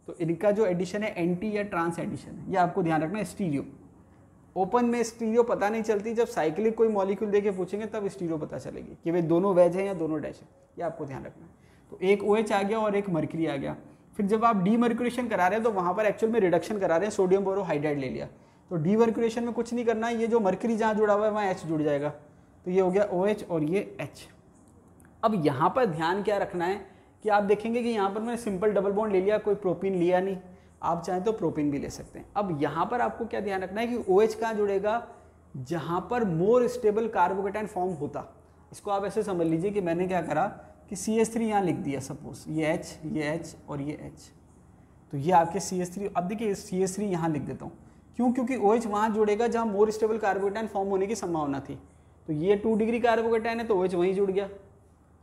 तो इनका जो एडिशन है एंटी या ट्रांस एडिशन है, ये आपको ध्यान रखना है। स्टीरियो, ओपन में स्टीरियो पता नहीं चलती, जब साइक्लिक कोई मॉलिक्यूल देके पूछेंगे तब स्टीरियो पता चलेगी कि वे दोनों वेज हैं या दोनों डैश है, ये आपको ध्यान रखना है। तो एक OH आ गया और एक मर्करी आ गया। फिर जब आप डीमर्क्यूरेशन करा रहे हैं तो वहाँ पर एक्चुअल में रिडक्शन करा रहे हैं, सोडियम बोरोहाइड्राइड ले लिया, तो डीमर्क्यूरेशन में कुछ नहीं करना है, ये जो मर्करी जहाँ जुड़ा हुआ है वहाँ H जुड़ जाएगा, तो ये हो गया OH और ये H। अब यहाँ पर ध्यान क्या रखना है कि आप देखेंगे कि यहाँ पर मैंने सिंपल डबल बॉन्ड ले लिया, कोई प्रोपीन लिया नहीं, आप चाहें तो प्रोपीन भी ले सकते हैं। अब यहाँ पर आपको क्या ध्यान रखना है कि OH कहाँ जुड़ेगा, जहाँ पर मोर स्टेबल कार्बोकेटाइन फॉर्म होता। इसको आप ऐसे समझ लीजिए कि मैंने क्या करा कि CH3 यहाँ लिख दिया, सपोज ये H और ये H, तो ये आपके CH3। अब देखिए CH3 यहाँ लिख देता हूँ, क्यों? क्योंकि OH वहाँ जुड़ेगा जहाँ मोर स्टेबल कार्बोकेटाइन फॉर्म होने की संभावना थी। तो ये 2 डिग्री कार्बोकेटाइन है तो OH वहीं जुड़ गया,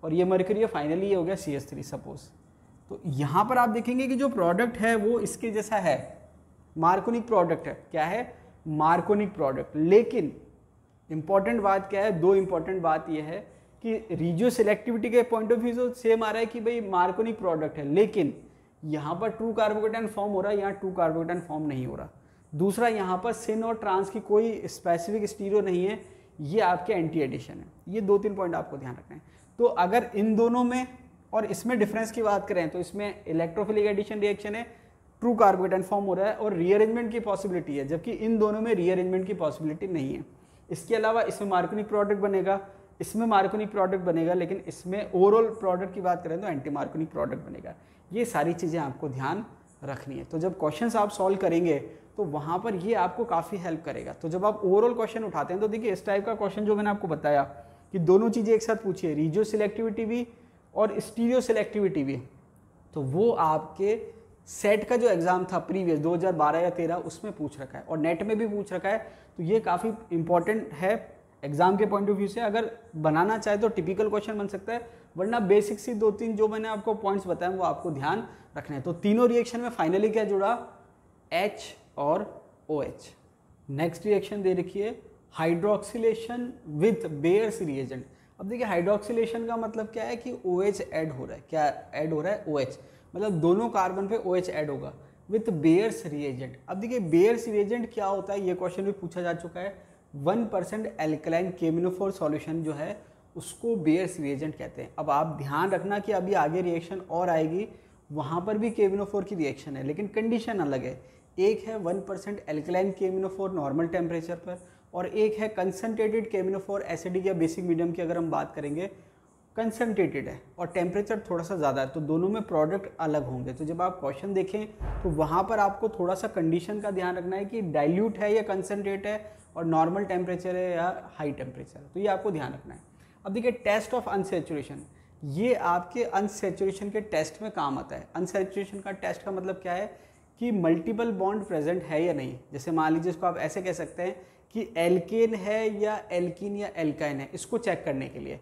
और ये मरकरी है, फाइनली ये हो गया CH3 सपोज। तो यहाँ पर आप देखेंगे कि जो प्रोडक्ट है वो इसके जैसा है, मार्कोनिक प्रोडक्ट है। क्या है? मार्कोनिक प्रोडक्ट। लेकिन इंपॉर्टेंट बात क्या है, 2 इंपॉर्टेंट बात ये है कि रिजियो सिलेक्टिविटी के पॉइंट ऑफ व्यू से सेम आ रहा है कि भाई मार्कोनिक प्रोडक्ट है, लेकिन यहाँ पर ट्रू कार्बोकेटाइन फॉर्म हो रहा है, यहाँ ट्रू कार्बोकेटाइन फॉर्म नहीं हो रहा। दूसरा, यहाँ पर सिन और ट्रांस की कोई स्पेसिफिक स्टीरियो नहीं है, ये आपके एंटी एडिशन है। ये 2-3 पॉइंट आपको ध्यान रखना है। तो अगर इन दोनों में और इसमें डिफरेंस की बात करें तो इसमें इलेक्ट्रोफिलिक एडिशन रिएक्शन है, ट्रू कार्बोकेटाइन फॉर्म हो रहा है और रीअरेंजमेंट की पॉसिबिलिटी है, जबकि इन दोनों में रीअरेंजमेंट की पॉसिबिलिटी नहीं है। इसके अलावा इसमें मार्कोनिक प्रोडक्ट बनेगा, इसमें मार्कोनिक प्रोडक्ट बनेगा, लेकिन इसमें ओवरऑल प्रोडक्ट की बात करें तो एंटी मार्कोनिक प्रोडक्ट बनेगा। ये सारी चीज़ें आपको ध्यान रखनी है। तो जब क्वेश्चंस आप सॉल्व करेंगे तो वहाँ पर ये आपको काफ़ी हेल्प करेगा। तो जब आप ओवरऑल क्वेश्चन उठाते हैं तो देखिए इस टाइप का क्वेश्चन जो मैंने आपको बताया कि दोनों चीज़ें एक साथ पूछी है, रिजियो सिलेक्टिविटी भी और स्टीरियो सिलेक्टिविटी भी, तो वो आपके सेट का जो एग्जाम था प्रीवियस 2012 या 13 उसमें पूछ रखा है और नेट में भी पूछ रखा है। तो ये काफ़ी इंपॉर्टेंट है एग्जाम के पॉइंट ऑफ व्यू से। अगर बनाना चाहे तो टिपिकल क्वेश्चन बन सकता है, वरना बेसिक सी 2-3 जो मैंने आपको पॉइंट्स बताए वो आपको ध्यान रखना है। तो तीनों रिएक्शन में फाइनली क्या जुड़ा, H और OH। नेक्स्ट रिएक्शन दे रखी है हाइड्रोक्सिलेशन विथ बेयर्स रिएजेंट। अब देखिए हाइड्रोक्सिलेशन का मतलब क्या है कि OH ऐड हो रहा है। क्या ऐड हो रहा है? OH, मतलब दोनों कार्बन पे OH ऐड होगा विथ बेयर्स रिएजेंट। अब देखिए बेयर्स रिएजेंट क्या होता है, ये क्वेश्चन भी पूछा जा चुका है। 1% एल्कलाइन केमिनोफोर सॉल्यूशन जो है उसको बेयर्स रिएजेंट कहते हैं। अब आप ध्यान रखना कि अभी आगे रिएक्शन और आएगी, वहाँ पर भी केमिनोफोर की रिएक्शन है, लेकिन कंडीशन अलग है। एक है 1% एल्कलाइन केमिनोफोर नॉर्मल टेम्परेचर पर, और एक है कंसनट्रेटेड केमिनोफोर एसिडिक या बेसिक मीडियम की अगर हम बात करेंगे कंसनट्रेटेड है और टेम्परेचर थोड़ा सा ज़्यादा है, तो दोनों में प्रोडक्ट अलग होंगे। तो जब आप क्वेश्चन देखें तो वहाँ पर आपको थोड़ा सा कंडीशन का ध्यान रखना है कि डाइल्यूट है या कंसनट्रेट है और नॉर्मल टेम्परेचर है या हाई टेम्परेचर है, तो ये आपको ध्यान रखना है। अब देखिए टेस्ट ऑफ अनसेचुरेशन, ये आपके अनसेचुरेशन के टेस्ट में काम आता है। अनसेचुरेशन का टेस्ट का मतलब क्या है कि मल्टीपल बॉन्ड प्रेजेंट है या नहीं। जैसे मान लीजिए इसको आप ऐसे कह सकते हैं कि एल्केन है या एल्कीन या एल्काइन है, इसको चेक करने के लिए।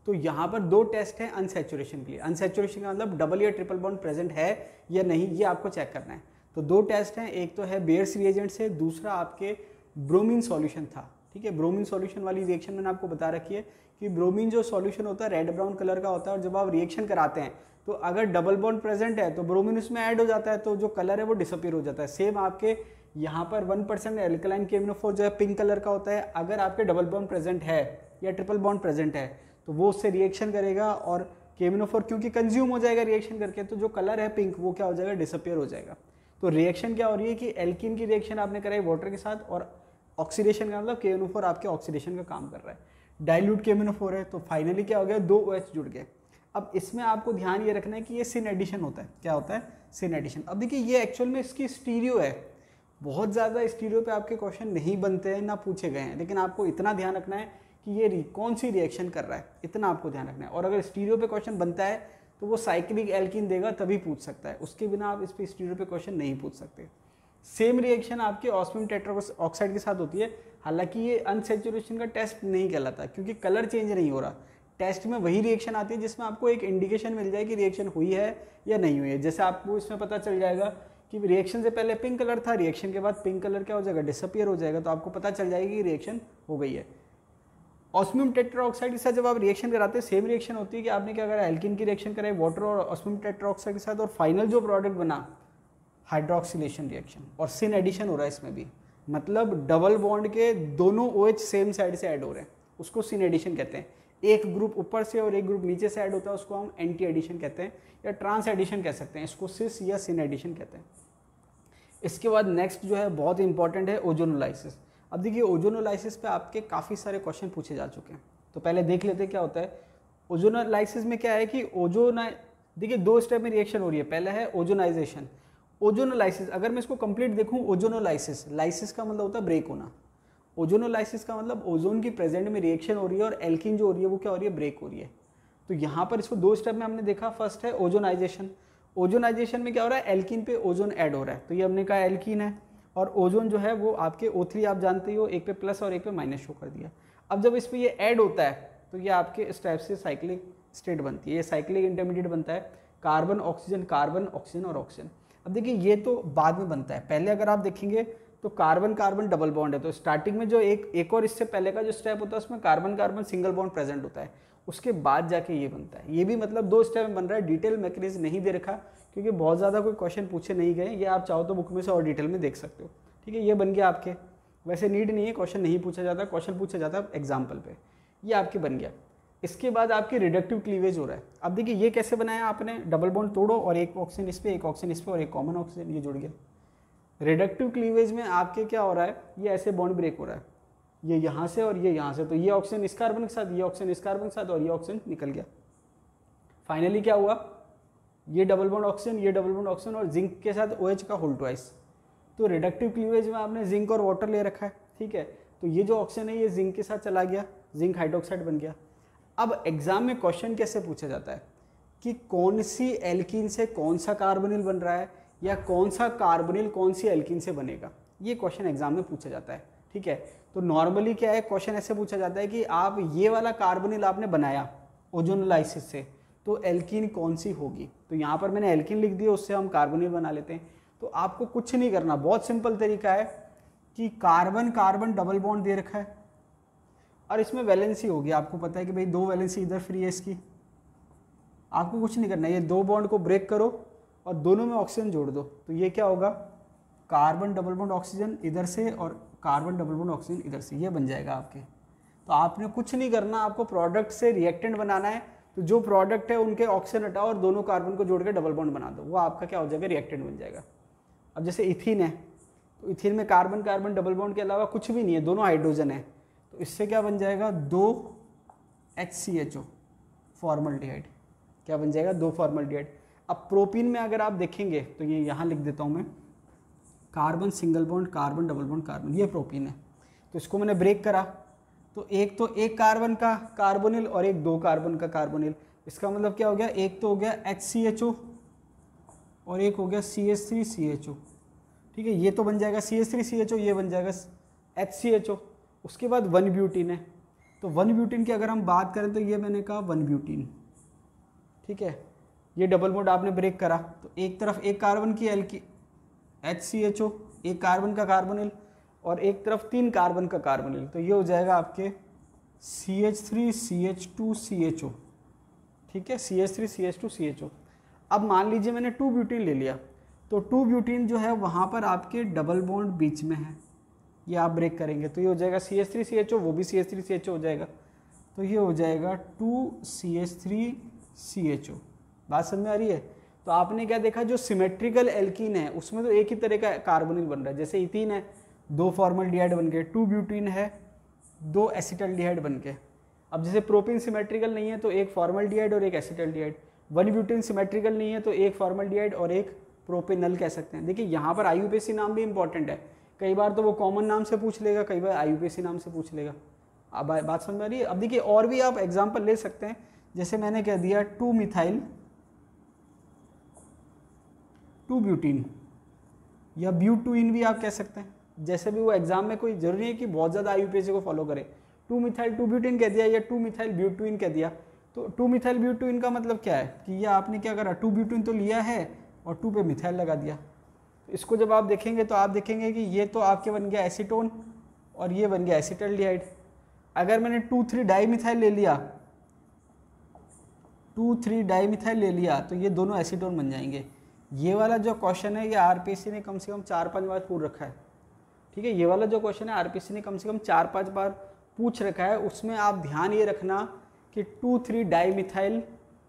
तो यहाँ पर 2 टेस्ट हैं अनसेचुरेशन के लिए। अनसेचुरेशन का मतलब डबल या ट्रिपल बॉन्ड प्रेजेंट है या नहीं, ये आपको चेक करना है। तो 2 टेस्ट हैं, एक तो है बेयर्स रिएजेंट से, दूसरा आपके ब्रोमीन सॉल्यूशन था। ठीक है, ब्रोमीन सॉल्यूशन वाली रिएक्शन मैंने आपको बता रखी है कि ब्रोमीन जो सॉल्यूशन होता है रेड ब्राउन कलर का होता है, और जब आप रिएक्शन कराते हैं तो अगर डबल बॉन्ड प्रेजेंट है तो ब्रोमीन उसमें ऐड हो जाता है, तो जो कलर है वो डिसअपीयर हो जाता है। सेम आपके यहाँ पर 1% एल्कलाइन केमिनोफोर जो है पिंक कलर का होता है, अगर आपके डबल बॉन्ड प्रेजेंट है या ट्रिपल बॉन्ड प्रेजेंट है तो वो उससे रिएक्शन करेगा और केमिनोफोर क्योंकि कंज्यूम हो जाएगा रिएक्शन करके, तो जो कलर है पिंक वो क्या हो जाएगा, डिसअपीयर हो जाएगा। तो रिएक्शन क्या हो रही है कि एल्कीन की रिएक्शन आपने कराई वाटर के साथ, और ऑक्सीडेशन का मतलब केमिनोफोर आपके ऑक्सीडेशन का काम कर रहा है। डाइल्यूट केमिनोफोर है, तो फाइनली क्या हो गया, 2 OH जुड़ गए। अब इसमें आपको ध्यान ये रखना है कि ये सिन एडिशन होता है। क्या होता है? Syn addition. अब देखिए ये एक्चुअल में इसकी स्टीरियो है, बहुत ज़्यादा स्टीरियो पे आपके क्वेश्चन नहीं बनते हैं ना पूछे गए हैं, लेकिन आपको इतना ध्यान रखना है कि ये कौन सी रिएक्शन कर रहा है, इतना आपको ध्यान रखना है। और अगर स्टीरियो पे क्वेश्चन बनता है तो वो साइक्लिक एल्कीन देगा तभी पूछ सकता है, उसके बिना आप इस पे स्टीरियो पे क्वेश्चन नहीं पूछ सकते। सेम रिएक्शन आपके ऑस्मियम टेट्राऑक्साइड के साथ होती है, हालांकि ये अनसेचुरेशन का टेस्ट नहीं कहलाता क्योंकि कलर चेंज नहीं हो रहा। टेस्ट में वही रिएक्शन आती है जिसमें आपको एक इंडिकेशन मिल जाए कि रिएक्शन हुई है या नहीं हुई है। जैसे आपको इसमें पता चल जाएगा कि रिएक्शन से पहले पिंक कलर था, रिएक्शन के बाद पिंक कलर क्या हो जाएगा, डिसअपीयर हो जाएगा, तो आपको पता चल जाएगी कि रिएक्शन हो गई है। ऑस्मियम टेट्राऑक्साइड के साथ जब आप रिएक्शन कराते हैं सेम रिएक्शन होती है कि आपने क्या करा, एल्कीन की रिएक्शन कराई वाटर और ऑस्मियम टेट्राऑक्साइड के साथ, और फाइनल जो प्रोडक्ट बना हाइड्रोक्सिलेशन रिएक्शन, और सिन एडिशन हो रहा है इसमें भी, मतलब डबल बॉन्ड के दोनों OH सेम साइड से ऐड हो रहे हैं, उसको सिन एडिशन कहते हैं। एक ग्रुप ऊपर से और एक ग्रुप नीचे से ऐड होता है, उसको हम एंटी एडिशन कहते हैं या ट्रांस एडिशन कह सकते हैं, इसको सिस या सिन एडिशन कहते हैं। इसके बाद नेक्स्ट जो है बहुत इंपॉर्टेंट है ओजोनोलाइसिस। अब देखिए ओजोनोलाइसिस पे आपके काफ़ी सारे क्वेश्चन पूछे जा चुके हैं, तो पहले देख लेते हैं क्या होता है। ओजोनोलाइसिस में क्या है कि देखिए 2 स्टेप में रिएक्शन हो रही है। पहला है ओजोनाइजेशन। ओजोनोलाइसिस अगर मैं इसको कंप्लीट देखूं, ओजोनोलाइसिस, लाइसिस का मतलब होता है ब्रेक होना, ओजोनोलाइसिस का मतलब ओजोन की प्रेजेंट में रिएक्शन हो रही है और एल्कीन जो हो रही है वो क्या हो रही है, ब्रेक हो रही है। तो यहाँ पर इसको 2 स्टेप में हमने देखा। फर्स्ट है ओजोनाइजेशन। ओजोनाइजेशन में क्या हो रहा है, एल्कीन पे ओजोन ऐड हो रहा है, तो ये हमने कहा एल्कीन है, और ओजोन जो है वो आपके O3 आप जानते हो, एक पे प्लस और एक पे माइनस शो कर दिया। अब जब इस पर ये ऐड होता है तो ये आपके इस टाइप से साइक्लिक स्टेट बनती है, ये साइक्लिक इंटरमीडिएट बनता है, कार्बन ऑक्सीजन कार्बन ऑक्सीजन और ऑक्सीजन। अब देखिए ये तो बाद में बनता है, पहले अगर आप देखेंगे तो कार्बन कार्बन डबल बॉन्ड है, तो स्टार्टिंग में जो एक और इससे पहले का जो स्टेप होता है उसमें carbon carbon single bond present होता है, उसके बाद जाके ये बनता है। ये भी मतलब 2 स्टेप में बन रहा है, डिटेल मैकेनिज्म नहीं दे रखा क्योंकि बहुत ज़्यादा कोई क्वेश्चन पूछे नहीं गए, ये आप चाहो तो बुक में से और डिटेल में देख सकते हो। ठीक है, ये बन गया आपके, वैसे नीड नहीं है, क्वेश्चन नहीं पूछा जाता, क्वेश्चन पूछा जाता है एग्जाम्पल पे, ये आपके बन गया। इसके बाद आपकी रिडक्टिव क्लीवेज हो रहा है। अब देखिए ये कैसे बनाया आपने, डबल बॉन्ड तोड़ो और एक ऑक्सीजन इस पे, एक ऑक्सीजन इस पे और एक कॉमन ऑक्सीजन, ये जुड़ गया। रिडक्टिव क्लीवेज में आपके क्या हो रहा है, ये ऐसे बॉन्ड ब्रेक हो रहा है, ये यहाँ से और ये यहाँ से, तो ये ऑक्सीजन इस कार्बन के साथ, ये ऑक्सीजन इस कार्बन के साथ और ये ऑक्सीजन निकल गया। फाइनली क्या हुआ, ये डबल बॉन्ड ऑक्सीजन, ये डबल बॉन्ड ऑक्सीजन और जिंक के साथ OH का होल ट्वाइस। तो रिडक्टिव क्लीवेज में आपने जिंक और वाटर ले रखा है, ठीक है, तो ये जो ऑक्सीजन है ये जिंक के साथ चला गया, जिंक हाइड्रोक्साइड बन गया। अब एग्जाम में क्वेश्चन कैसे पूछा जाता है कि कौन सी एल्कीन से कौन सा कार्बोनिल बन रहा है, या कौन सा कार्बोनिल कौन सी एल्कीन से बनेगा, ये क्वेश्चन एग्जाम में पूछा जाता है। ठीक है, तो नॉर्मली क्या है, क्वेश्चन ऐसे पूछा जाता है कि आप ये वाला कार्बोनिल आपने बनाया ओजोनोलाइसिस से, तो एल्कीन कौन सी होगी, तो यहाँ पर मैंने एल्कीन लिख दिया, उससे हम कार्बोनिल बना लेते हैं। तो आपको कुछ नहीं करना, बहुत सिंपल तरीका है कि कार्बन कार्बन डबल बॉन्ड दे रखा है और इसमें वैलेंसी होगी, आपको पता है कि भाई 2 वैलेंसी इधर फ्री है इसकी, आपको कुछ नहीं करना, ये 2 बॉन्ड को ब्रेक करो और दोनों में ऑक्सीजन जोड़ दो, तो ये क्या होगा, कार्बन डबल बॉन्ड ऑक्सीजन इधर से और कार्बन डबल बॉन्ड ऑक्सीजन इधर से, ये बन जाएगा आपके। तो आपने कुछ नहीं करना, आपको प्रोडक्ट से रिएक्टेंट बनाना है, तो जो प्रोडक्ट है उनके ऑक्सीजन हटाओ और दोनों कार्बन को जोड़ के डबल बॉन्ड बना दो, वो आपका क्या हो जाएगा, रिएक्टेंट बन जाएगा। अब जैसे इथीन है, तो इथीन में कार्बन कार्बन डबल बॉन्ड के अलावा कुछ भी नहीं है, दोनों हाइड्रोजन है, तो इससे क्या बन जाएगा, 2 HCHO फॉर्मल्डिहाइड, क्या बन जाएगा, 2 फॉर्मल्डिहाइड। अब प्रोपीन में अगर आप देखेंगे तो ये यहाँ लिख देता हूँ मैं, carbon single bond carbon double bond carbon, ये प्रोपीन है, तो इसको मैंने ब्रेक करा, तो एक कार्बन का कार्बोनिल और एक 2 कार्बन का कार्बोनिल, इसका मतलब क्या हो गया, एक तो हो गया HCHO और एक हो गया CH3CHO। ठीक है, ये तो बन जाएगा CH3CHO, ये बन जाएगा HCHO। उसके बाद 1 ब्यूटीन है, तो 1 ब्यूटीन की अगर हम बात करें तो ये मैंने कहा 1 ब्यूटीन। ठीक है, ये डबल बॉन्ड आपने ब्रेक करा, तो एक तरफ एक कार्बन की एल्की HCHO, एक कार्बन का कार्बोनिल और एक तरफ 3 कार्बन का कार्बोनिल, तो ये हो जाएगा आपके CH3CH2CHO। ठीक है, CH3CH2CHO। अब मान लीजिए मैंने 2 ब्यूटीन ले लिया, तो 2 ब्यूटीन जो है वहाँ पर आपके डबल बॉन्ड बीच में है, ये आप ब्रेक करेंगे तो ये हो जाएगा CH3CHO, वो भी CH3CHO हो जाएगा, तो ये हो जाएगा 2CH3CHO। बात समझ में आ रही है। तो आपने क्या देखा, जो सिमेट्रिकल एल्कीन है उसमें तो एक ही तरह का कार्बोनिल बन रहा है, जैसे इथीन है 2 फॉर्मल्डिहाइड बन के, 2 ब्यूटीन है 2 एसिटल्डिहाइड बन के। अब जैसे प्रोपीन सिमेट्रिकल नहीं है तो एक फॉर्मल्डिहाइड और एक एसिटल्डिहाइड, 1 ब्यूटीन सिमेट्रिकल नहीं है तो एक फॉर्मल्डिहाइड और एक प्रोपेनल कह सकते हैं। देखिए यहाँ पर IUPAC नाम भी इंपॉर्टेंट है, कई बार तो वो कॉमन नाम से पूछ लेगा, कई बार IUPAC नाम से पूछ लेगा। अब बात समझ में आ रही है। अब देखिए और भी आप एग्जाम्पल ले सकते हैं, जैसे मैंने कह दिया 2 मिथाइल 2 ब्यूटीन या ब्यूटुइन भी आप कह सकते हैं, जैसे भी वो एग्जाम में कोई जरूरी है कि बहुत ज़्यादा IUPAC को फॉलो करे। 2 मिथाइल 2 ब्यूटीन कह दिया या 2 मिथाइल ब्यूटुइन कह दिया, तो 2 मिथाइल ब्यूटुइन का मतलब क्या है कि ये आपने क्या करा, 2 ब्यूटुइन तो लिया है और 2 पे मिथाइल लगा दिया। तो इसको जब आप देखेंगे तो आप देखेंगे कि ये तो आपके बन गया एसीटोन और ये बन गया एसिटल्डिहाइड। अगर मैंने 2,3 डाईमिथाइल ले लिया, 2,3 डाईमिथाइल ले लिया तो ये दोनों एसीटोन बन जाएंगे। ये वाला जो क्वेश्चन है ये आरपीएससी ने कम से कम 4-5 बार पूछ रखा है, ठीक है। ये वाला जो क्वेश्चन है आरपीएससी ने कम से कम 4-5 बार पूछ रखा है। उसमें आप ध्यान ये रखना कि 2,3 डाइमिथाइल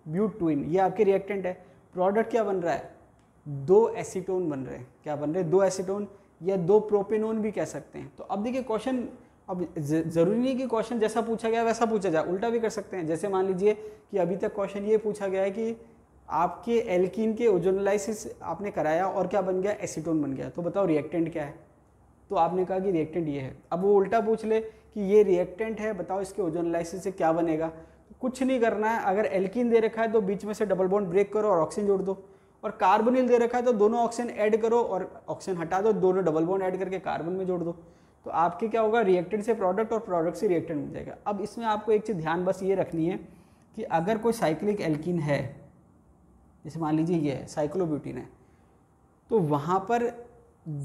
ब्यूटेन ये आपके रिएक्टेंट है। प्रोडक्ट क्या बन रहा है, 2 एसीटोन बन रहे हैं। क्या बन रहे हैं, 2 एसीटोन या 2 प्रोपेनोन भी कह सकते हैं। तो अब देखिए क्वेश्चन, अब ज़रूरी नहीं कि क्वेश्चन जैसा पूछा गया वैसा पूछा जाए, उल्टा भी कर सकते हैं। जैसे मान लीजिए कि अभी तक क्वेश्चन ये पूछा गया है कि आपके एल्कीन के ओजोनोलाइसिस आपने कराया और क्या बन गया, एसीटोन बन गया, तो बताओ रिएक्टेंट क्या है। तो आपने कहा कि रिएक्टेंट ये है। अब वो उल्टा पूछ ले कि ये रिएक्टेंट है, बताओ इसके ओजोनोलाइसिस से क्या बनेगा। तो कुछ नहीं करना है, अगर एल्कीन दे रखा है तो बीच में से डबल बॉन्ड ब्रेक करो और ऑक्सीजन जोड़ दो, और कार्बोनिल दे रखा है तो दोनों ऑक्सीजन ऐड करो और ऑक्सीजन हटा दो, दोनों डबल बॉन्ड ऐड करके कार्बन में जोड़ दो। तो आपके क्या होगा, रिएक्टेंट से प्रोडक्ट और प्रोडक्ट से रिएक्टेंट मिल जाएगा। अब इसमें आपको एक चीज़ ध्यान बस ये रखनी है कि अगर कोई साइक्लिक एल्कीन है, जैसे मान लीजिए ये है साइक्लोब्यूटेन है, तो वहाँ पर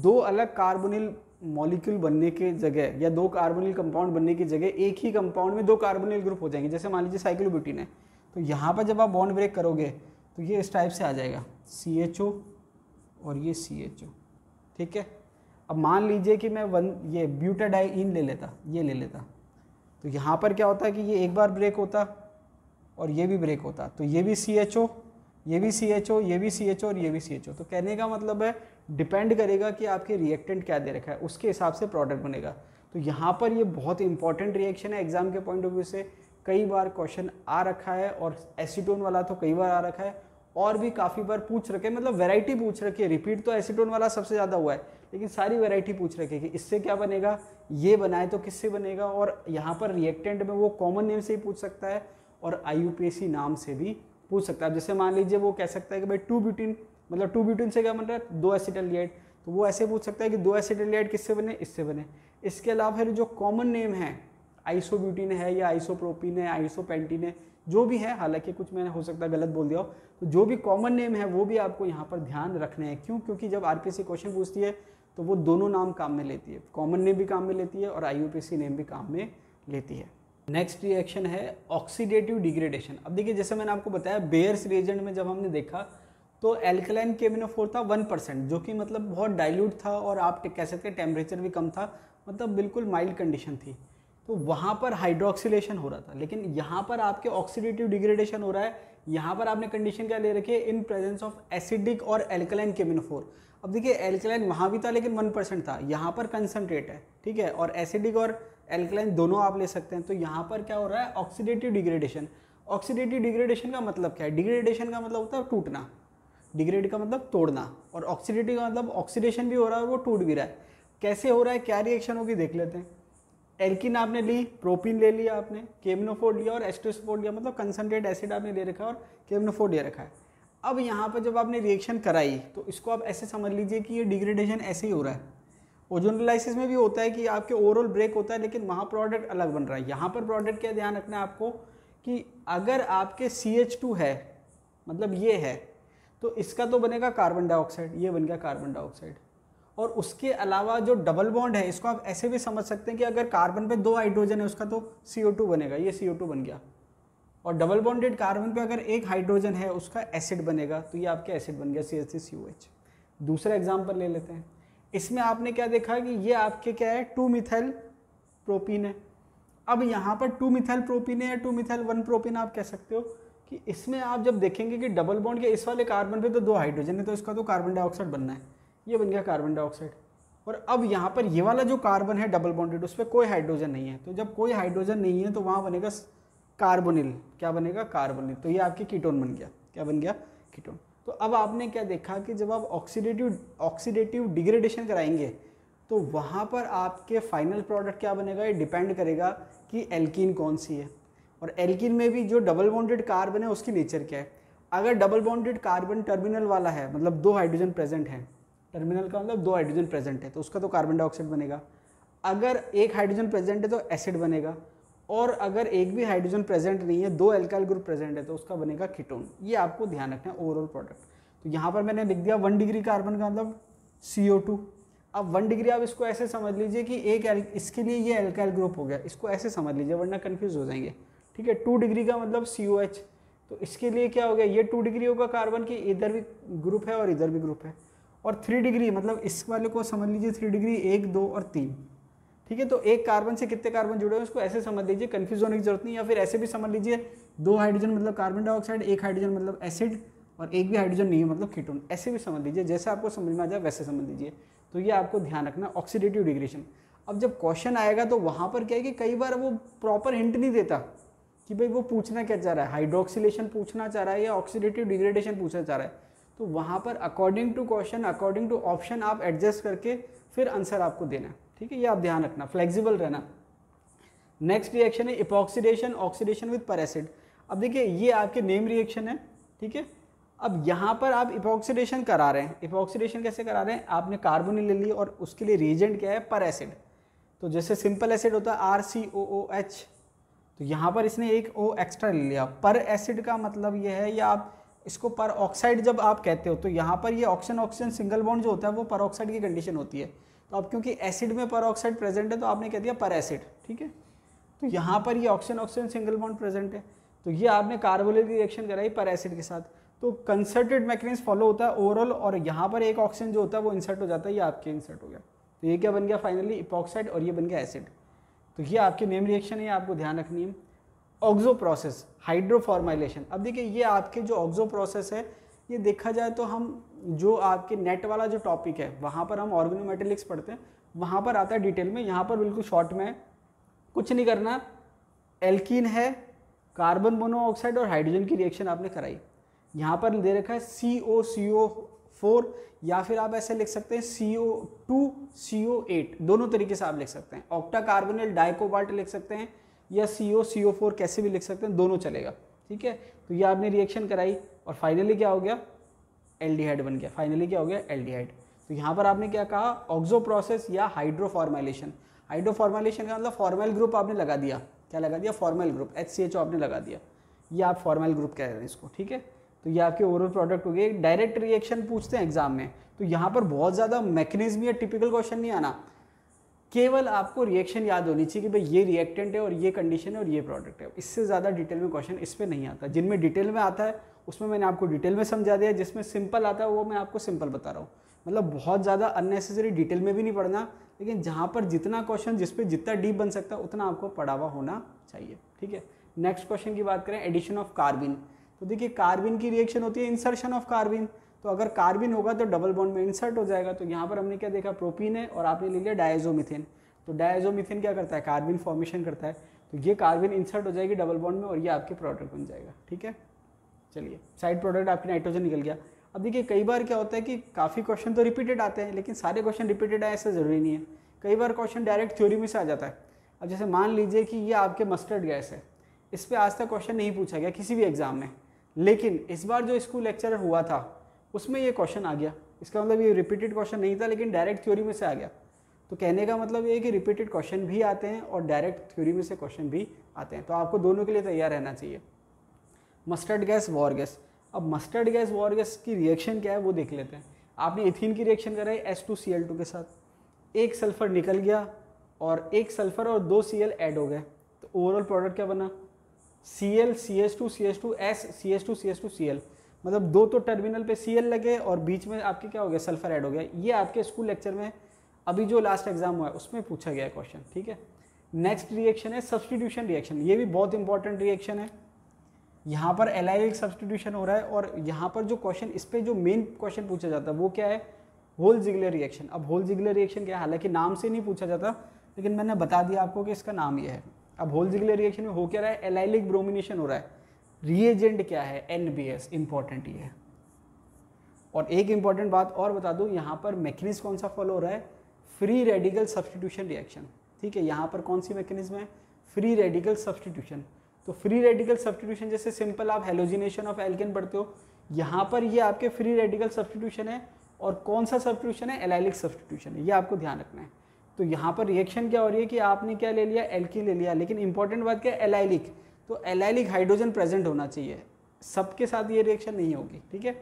2 अलग कार्बोनिल मॉलिक्यूल बनने के जगह या 2 कार्बोनिल कंपाउंड बनने की जगह एक ही कंपाउंड में 2 कार्बोनिल ग्रुप हो जाएंगे। जैसे मान लीजिए साइक्लोब्यूटेन है, तो यहाँ पर जब आप बॉन्ड ब्रेक करोगे तो ये इस टाइप से आ जाएगा, CHO और ये CHO, ठीक है। अब मान लीजिए कि मैं ये ब्यूटाडाइन ले लेता, ये ले लेता, तो यहाँ पर क्या होता है कि ये एक बार ब्रेक होता और ये भी ब्रेक होता, तो ये भी CHO, ये भी CHO, ये भी CHO और ये भी CHO। तो कहने का मतलब है डिपेंड करेगा कि आपके रिएक्टेंट क्या दे रखा है, उसके हिसाब से प्रोडक्ट बनेगा। तो यहाँ पर ये बहुत इंपॉर्टेंट रिएक्शन है एग्जाम के पॉइंट ऑफ व्यू से। कई बार क्वेश्चन आ रखा है, और एसीटोन वाला तो कई बार आ रखा है, और भी काफ़ी बार पूछ रखे, मतलब वैरायटी पूछ रखी है। रिपीट तो एसीटोन वाला सबसे ज़्यादा हुआ है, लेकिन सारी वैरायटी पूछ रखी है कि इससे क्या बनेगा, ये बनाए तो किससे बनेगा। और यहाँ पर रिएक्टेंट में वो कॉमन नेम से ही पूछ सकता है और IUPAC नाम से भी पूछ सकता है। जैसे मान लीजिए वो कह सकता है कि भाई 2 ब्यूटीन, मतलब 2 ब्यूटीन से क्या बन रहा है, 2 एसिटाइलडिहाइड, तो वो ऐसे पूछ सकता है कि 2 एसिटाइलडिहाइड किससे बने, इससे बने। इसके अलावा फिर जो कॉमन नेम है, आइसोब्यूटीन है या आइसोप्रोपीन है, आइसोपेंटीन है, जो भी है, हालांकि कुछ मैंने हो सकता है गलत बोल दिया हो, तो जो भी कॉमन नेम है वो भी आपको यहाँ पर ध्यान रखने हैं। क्यों, क्योंकि जब आरपीएससी क्वेश्चन पूछती है तो वो दोनों नाम काम में लेती है, कॉमन नेम भी काम में लेती है और IUPAC नेम भी काम में लेती है। नेक्स्ट रिएक्शन है ऑक्सीडेटिव डिग्रेडेशन। अब देखिए जैसे मैंने आपको बताया बेयर्स रिएजेंट में जब हमने देखा तो एल्कलाइन KMnO4 था 1%, जो कि मतलब बहुत डाइल्यूट था, और आप कह सकते हैं टेम्परेचर भी कम था, मतलब बिल्कुल माइल्ड कंडीशन थी। तो वहाँ पर हाइड्रोक्सिलेशन हो रहा था, लेकिन यहाँ पर आपके ऑक्सीडेटिव डिग्रेडेशन हो रहा है। यहाँ पर आपने कंडीशन क्या ले रखी है, इन प्रेजेंस ऑफ एसिडिक और एल्कलाइन KMnO4। अब देखिए एल्कलाइन वहाँ भी था लेकिन 1% था, यहाँ पर कंसनट्रेट है, ठीक है, और एसिडिक और एल्कलाइन दोनों आप ले सकते हैं। तो यहाँ पर क्या हो रहा है, ऑक्सीडेटिव डिग्रेडेशन। ऑक्सीडेटिव डिग्रेडेशन का मतलब क्या है, डिग्रेडेशन का मतलब होता है टूटना, डिग्रेड का मतलब तोड़ना, और ऑक्सीडेटिव का मतलब ऑक्सीडेशन भी हो रहा है और वो टूट भी रहा है। कैसे हो रहा है, क्या रिएक्शन होगी देख लेते हैं। एल्किन आपने ली, प्रोपीन ले लिया आपने, KMnO4 लिया और एस्टोस4 लिया, मतलब कंसनट्रेट एसिड आपने ले रखा है और KMnO4 ले रखा है। अब यहाँ पर जब आपने रिएक्शन कराई तो इसको आप ऐसे समझ लीजिए कि ये डिग्रेडेशन ऐसे ही हो रहा है। ओजोनोलाइसिस में भी होता है कि आपके ओवरऑल ब्रेक होता है, लेकिन वहाँ प्रोडक्ट अलग बन रहा है। यहाँ पर प्रोडक्ट क्या ध्यान रखना है आपको कि अगर आपके CH2 है, मतलब ये है, तो इसका तो बनेगा कार्बन डाइऑक्साइड, ये बन गया कार्बन डाइऑक्साइड। और उसके अलावा जो डबल बॉन्ड है, इसको आप ऐसे भी समझ सकते हैं कि अगर कार्बन पे 2 हाइड्रोजन है उसका तो CO2 बनेगा, ये CO2 बन गया। और डबल बॉन्डेड कार्बन पे अगर एक हाइड्रोजन है उसका एसिड बनेगा, तो ये आपके एसिड बन गया CH3COH। दूसरा एग्जाम्पल ले लेते हैं। इसमें आपने क्या देखा कि ये आपके क्या है, 2 मिथाइल प्रोपीन है। अब यहाँ पर 2 मिथाइल प्रोपीन है या 2 मिथाइल 1 प्रोपीन आप कह सकते हो कि इसमें आप जब देखेंगे कि डबल बॉन्ड के इस वाले कार्बन पे तो 2 हाइड्रोजन है, तो इसका तो कार्बन डाइऑक्साइड बनना है, ये बन गया कार्बन डाइऑक्साइड। और अब यहाँ पर ये वाला जो कार्बन है डबल बॉन्डेड, उस पर कोई हाइड्रोजन नहीं है, तो जब कोई हाइड्रोजन नहीं है तो वहाँ बनेगा कार्बोनिल। क्या बनेगा, कार्बोनिल। तो ये आपके कीटोन बन गया, क्या बन गया, कीटोन। तो अब आपने क्या देखा कि जब आप ऑक्सीडेटिव डिग्रेडेशन कराएंगे तो वहाँ पर आपके फाइनल प्रोडक्ट क्या बनेगा, ये डिपेंड करेगा कि एल्कीन कौन सी है। और एल्कीन में भी जो डबल बॉन्डेड कार्बन है उसकी नेचर क्या है। अगर डबल बॉन्डेड कार्बन टर्मिनल वाला है, मतलब 2 हाइड्रोजन प्रेजेंट है, टर्मिनल का मतलब 2 हाइड्रोजन प्रेजेंट है, तो उसका तो कार्बन डाइऑक्साइड बनेगा। अगर एक हाइड्रोजन प्रेजेंट है तो एसिड बनेगा, और अगर एक भी हाइड्रोजन प्रेजेंट नहीं है, 2 एल्काइल ग्रुप प्रेजेंट है, तो उसका बनेगा कीटोन। ये आपको ध्यान रखना है ओवरऑल प्रोडक्ट। तो यहाँ पर मैंने लिख दिया 1 डिग्री कार्बन का मतलब CO2। अब 1 डिग्री आप इसको ऐसे समझ लीजिए कि इसके लिए ये एल्काइल ग्रुप हो गया, इसको ऐसे समझ लीजिए वरना कंफ्यूज हो जाएंगे, ठीक है। 2 डिग्री का मतलब COH, तो इसके लिए क्या हो गया, ये 2 डिग्री होगा कार्बन की, इधर भी ग्रुप है और इधर भी ग्रुप है, और 3 डिग्री मतलब इस वाले को समझ लीजिए 3 डिग्री 1 2 और 3, ठीक है। तो एक कार्बन से कितने कार्बन जुड़े हैं उसको ऐसे समझ लीजिए, कंफ्यूज होने की जरूरत नहीं, या फिर ऐसे भी समझ लीजिए 2 हाइड्रोजन मतलब कार्बन डाइऑक्साइड, 1 हाइड्रोजन मतलब एसिड, और एक भी हाइड्रोजन नहीं है मतलब कीटोन, ऐसे भी समझ लीजिए, जैसे आपको समझ में आ जाए वैसे समझ लीजिए। तो ये आपको ध्यान रखना, ऑक्सीडेटिव डिग्रेडेशन। अब जब क्वेश्चन आएगा तो वहाँ पर क्या है कि कई बार वो प्रॉपर हिंट नहीं देता कि भाई वो पूछना क्या चाह रहा है, हाइड्रोक्सिलेशन पूछना चाह रहा है या ऑक्सीडेटिव डिग्रेडेशन पूछना चाह रहा है। तो वहाँ पर according to question, according to option आप एडजस्ट करके फिर आंसर आपको देना है, ठीक है। ये आप ध्यान रखना, फ्लेक्सिबल रहना। नेक्स्ट रिएक्शन है इपॉक्सीडेशन, ऑक्सीडेशन विद पर एसिड। अब देखिए ये आपके नेम रिएक्शन है, ठीक है। अब यहाँ पर आप इपॉक्सीडेशन करा रहे हैं, इपॉक्सीडेशन कैसे करा रहे हैं, आपने कार्बन ले ली और उसके लिए रिएजेंट क्या है, पर एसिड। तो जैसे सिंपल एसिड होता है RCOOH, तो यहाँ पर इसने एक O एक्स्ट्रा ले लिया। पर एसिड का मतलब ये है, या आप इसको पर ऑक्साइड जब आप कहते हो, तो यहाँ पर ये ऑक्सीजन ऑक्सीजन सिंगल बॉन्ड जो होता है वो पर ऑक्साइड की कंडीशन होती है। तो अब क्योंकि एसिड में पर ऑक्साइड प्रेजेंट है तो आपने कह दिया पर एसिड, ठीक है। तो यहाँ पर ये oxygen oxygen single bond present है, तो ये आपने कार्बोनिल रिएक्शन कराई पर एसिड के साथ। तो कंसर्टेड मैकेनिज्म फॉलो होता है ओवरऑल, और यहाँ पर एक ऑक्सीजन जो होता है वो इंसर्ट हो जाता है, ये आपके इंसर्ट हो गया। तो ये क्या बन गया फाइनली, इपॉक्साइड, और ये बन गया एसिड। तो ये आपकी नेम रिएक्शन है, आपको ध्यान रखनी है। Oxo process, hydroformylation. अब देखिए ये आपके जो ऑक्सो प्रोसेस है, ये देखा जाए तो हम जो आपके नेट वाला जो टॉपिक है वहाँ पर हम ऑर्गेनोमेटेलिक्स पढ़ते हैं, वहाँ पर आता है डिटेल में। यहाँ पर बिल्कुल शॉर्ट में है, कुछ नहीं करना। एल्कीन है, कार्बन मोनोऑक्साइड और हाइड्रोजन की रिएक्शन आपने कराई। यहाँ पर दे रखा है COCO4, या फिर आप ऐसे लिख सकते हैं CO2CO8, दोनों तरीके से आप लिख सकते हैं। ऑक्टा कार्बोनिल डाइकोबाल्ट लिख सकते हैं, या COCO4 कैसे भी लिख सकते हैं, दोनों चलेगा, ठीक है। तो ये आपने रिएक्शन कराई और फाइनली क्या हो गया, एल्डिहाइड बन गया। फाइनली क्या हो गया, एल्डिहाइड। तो यहाँ पर आपने क्या कहा, ऑक्सो प्रोसेस या हाइड्रोफॉर्माइलेशन। हाइड्रोफॉर्माइलेशन का मतलब फॉर्मल ग्रुप आपने लगा दिया, क्या लगा दिया, फॉर्मल ग्रुप, HCHO आपने लगा दिया, ये आप फॉर्मल ग्रुप कह रहे हैं इसको, ठीक है। तो ये आपके ओवरऑल प्रोडक्ट हो गए। डायरेक्ट रिएक्शन पूछते हैं एग्जाम में, तो यहाँ पर बहुत ज़्यादा मैकेनिज्म या टिपिकल क्वेश्चन नहीं आना, केवल आपको रिएक्शन याद होनी चाहिए कि भाई ये रिएक्टेंट है और ये कंडीशन है और ये प्रोडक्ट है। इससे ज़्यादा डिटेल में क्वेश्चन इस पर नहीं आता। जिनमें डिटेल में आता है उसमें मैंने आपको डिटेल में समझा दिया, जिसमें सिंपल आता है वो मैं आपको सिंपल बता रहा हूँ। मतलब बहुत ज़्यादा अननेसेसरी डिटेल में भी नहीं पढ़ना, लेकिन जहाँ पर जितना क्वेश्चन जिस पर जितना डीप बन सकता है उतना आपको पढ़ा हुआ होना चाहिए, ठीक है। नेक्स्ट क्वेश्चन की बात करें, एडिशन ऑफ कार्बिन। तो देखिए कार्बिन की रिएक्शन होती है इंसर्शन ऑफ कार्बिन। तो अगर कार्बिन होगा तो डबल बॉन्ड में इंसर्ट हो जाएगा। तो यहाँ पर हमने क्या देखा, प्रोपीन है और आपने ले लिया डायजोमिथेन। तो डायजोमिथेन क्या करता है, कार्बिन फॉर्मेशन करता है। तो ये कार्बिन इंसर्ट हो जाएगी डबल बॉन्ड में और ये आपके प्रोडक्ट बन जाएगा, ठीक है। चलिए साइड प्रोडक्ट आपकी नाइट्रोजन निकल गया। अब देखिए कई बार क्या होता है कि काफ़ी क्वेश्चन तो रिपीटेड आते हैं, लेकिन सारे क्वेश्चन रिपीटेड आए ऐसा ज़रूरी नहीं है। कई बार क्वेश्चन डायरेक्ट थ्योरी में से आ जाता है। अब जैसे मान लीजिए कि ये आपके मस्टर्ड गैस है, इस पर आज तक क्वेश्चन नहीं पूछा गया किसी भी एग्जाम में, लेकिन इस बार जो स्कूल लेक्चरर हुआ था उसमें ये क्वेश्चन आ गया। इसका मतलब ये रिपीटेड क्वेश्चन नहीं था, लेकिन डायरेक्ट थ्योरी में से आ गया। तो कहने का मतलब ये है कि रिपीटेड क्वेश्चन भी आते हैं और डायरेक्ट थ्योरी में से क्वेश्चन भी आते हैं। तो आपको दोनों के लिए तैयार रहना चाहिए। Mustard gas, war gas. अब मस्टर्ड गैस वॉर गैस की रिएक्शन क्या है वो देख लेते हैं। आपने इथीन की रिएक्शन कराई H2Cl2 के साथ, एक सल्फर निकल गया और एक सल्फर और 2 Cl ऐड हो गए। तो ओवरऑल प्रोडक्ट क्या बना, Cl CH2 CH2 S CH2 CH2 Cl। मतलब दो तो टर्मिनल पे Cl लगे और बीच में आपके क्या हो गया, सल्फर ऐड हो गया। ये आपके स्कूल लेक्चर में अभी जो लास्ट एग्जाम हुआ है उसमें पूछा गया क्वेश्चन, ठीक है। नेक्स्ट रिएक्शन है सब्सटीट्यूशन रिएक्शन। ये भी बहुत इंपॉर्टेंट रिएक्शन है। यहाँ पर एलाइलिक सब्सटीट्यूशन हो रहा है और यहाँ पर जो क्वेश्चन, इस पर जो मेन क्वेश्चन पूछा जाता है वो क्या है, होल-ज़िगलर रिएक्शन। अब होल-ज़िगलर रिएक्शन क्या है, हालांकि नाम से नहीं पूछा जाता, लेकिन मैंने बता दिया आपको कि इसका नाम ये है। अब होल-ज़िगलर रिएक्शन में हो क्या रहा है, एलाइलिक ब्रोमिनेशन हो रहा है। रिएजेंट क्या है, NBS, इंपॉर्टेंट ये है। और एक इंपॉर्टेंट बात और बता दूँ, यहाँ पर मैकेनिज्म कौन सा फॉलो हो रहा है, फ्री रेडिकल सब्सटीट्यूशन रिएक्शन, ठीक है। यहाँ पर कौन सी मैकेनिज्म है, फ्री रेडिकल सब्सटीट्यूशन। तो फ्री रेडिकल सब्सटीट्यूशन जैसे सिंपल आप हेलोजिनेशन ऑफ एल्केन पढ़ते हो, यहाँ पर ये आपके फ्री रेडिकल सब्सटीट्यूशन है। और कौन सा सब्सटीट्यूशन है, एलाइलिक सब्सटीट्यूशन है, ये आपको ध्यान रखना है। तो यहाँ पर रिएक्शन क्या हो रही है कि आपने क्या ले लिया, एल्कीन ले लिया, लेकिन इंपॉर्टेंट बात क्या है, एलाइलिक। तो एलाइलिक हाइड्रोजन प्रेजेंट होना चाहिए, सबके साथ ये रिएक्शन नहीं होगी, ठीक है।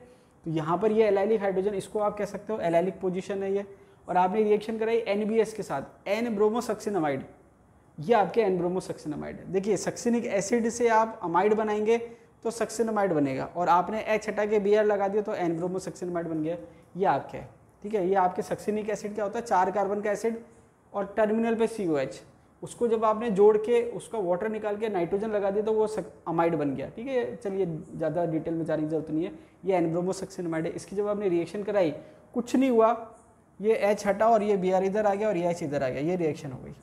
तो यहाँ पर ये एलाइलिक हाइड्रोजन, इसको आप कह सकते हो एलाइलिक पोजीशन है ये। और आपने रिएक्शन कराई NBS के साथ, N ब्रोमोसक्सिनामाइड, ये आपके N ब्रोमोसक्सिनामाइड है। देखिए सक्सिनिक एसिड से आप अमाइड बनाएंगे तो सक्सिनामाइड बनेगा, और आपने H हटा के Br लगा दिया तो एन ब्रोमो सक्सिनामाइड बन गया। ये आपके है, ठीक है। ये आपके सक्सिनिक एसिड क्या होता है, 4 कार्बन का एसिड और टर्मिनल पे COH, उसको जब आपने जोड़ के उसका वाटर निकाल के नाइट्रोजन लगा दिया तो वो अमाइड बन गया, ठीक है। चलिए ज़्यादा डिटेल में जाने की जरूरत नहीं है। ये एन ब्रोमो सक्सिनामाइड है। इसकी जब आपने रिएक्शन कराई, कुछ नहीं हुआ, ये H हटा और ये Br इधर आ गया और ये H इधर आ गया, ये रिएक्शन हो गई।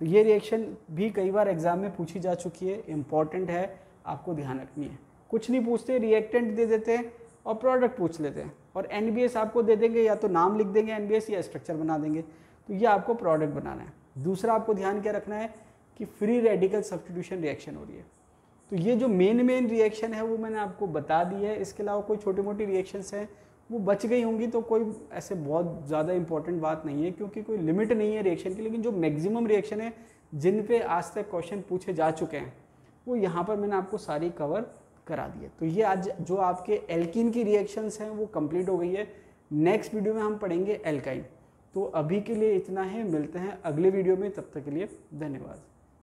तो ये रिएक्शन भी कई बार एग्जाम में पूछी जा चुकी है, इंपॉर्टेंट है, आपको ध्यान रखनी है। कुछ नहीं पूछते, रिएक्टेंट दे देते हैं और प्रोडक्ट पूछ लेते हैं, और NBS आपको दे देंगे, या तो नाम लिख देंगे NBS या स्ट्रक्चर बना देंगे। तो ये आपको प्रोडक्ट बनाना है। दूसरा आपको ध्यान क्या रखना है कि फ्री रेडिकल सब्स्टिट्यूशन रिएक्शन हो रही है। तो ये जो मेन रिएक्शन है वो मैंने आपको बता दी है। इसके अलावा कोई छोटी मोटी रिएक्शंस हैं वो बच गई होंगी, तो कोई ऐसे बहुत ज़्यादा इंपॉर्टेंट बात नहीं है, क्योंकि कोई लिमिट नहीं है रिएक्शन की। लेकिन जो मैक्सिमम रिएक्शन है जिन पे आज तक क्वेश्चन पूछे जा चुके हैं, वो यहाँ पर मैंने आपको सारी कवर करा दी है। तो ये आज जो आपके एल्कीन की रिएक्शंस हैं वो कंप्लीट हो गई है। नेक्स्ट वीडियो में हम पढ़ेंगे एल्काइन। तो अभी के लिए इतना है, मिलते हैं अगले वीडियो में, तब तक के लिए धन्यवाद।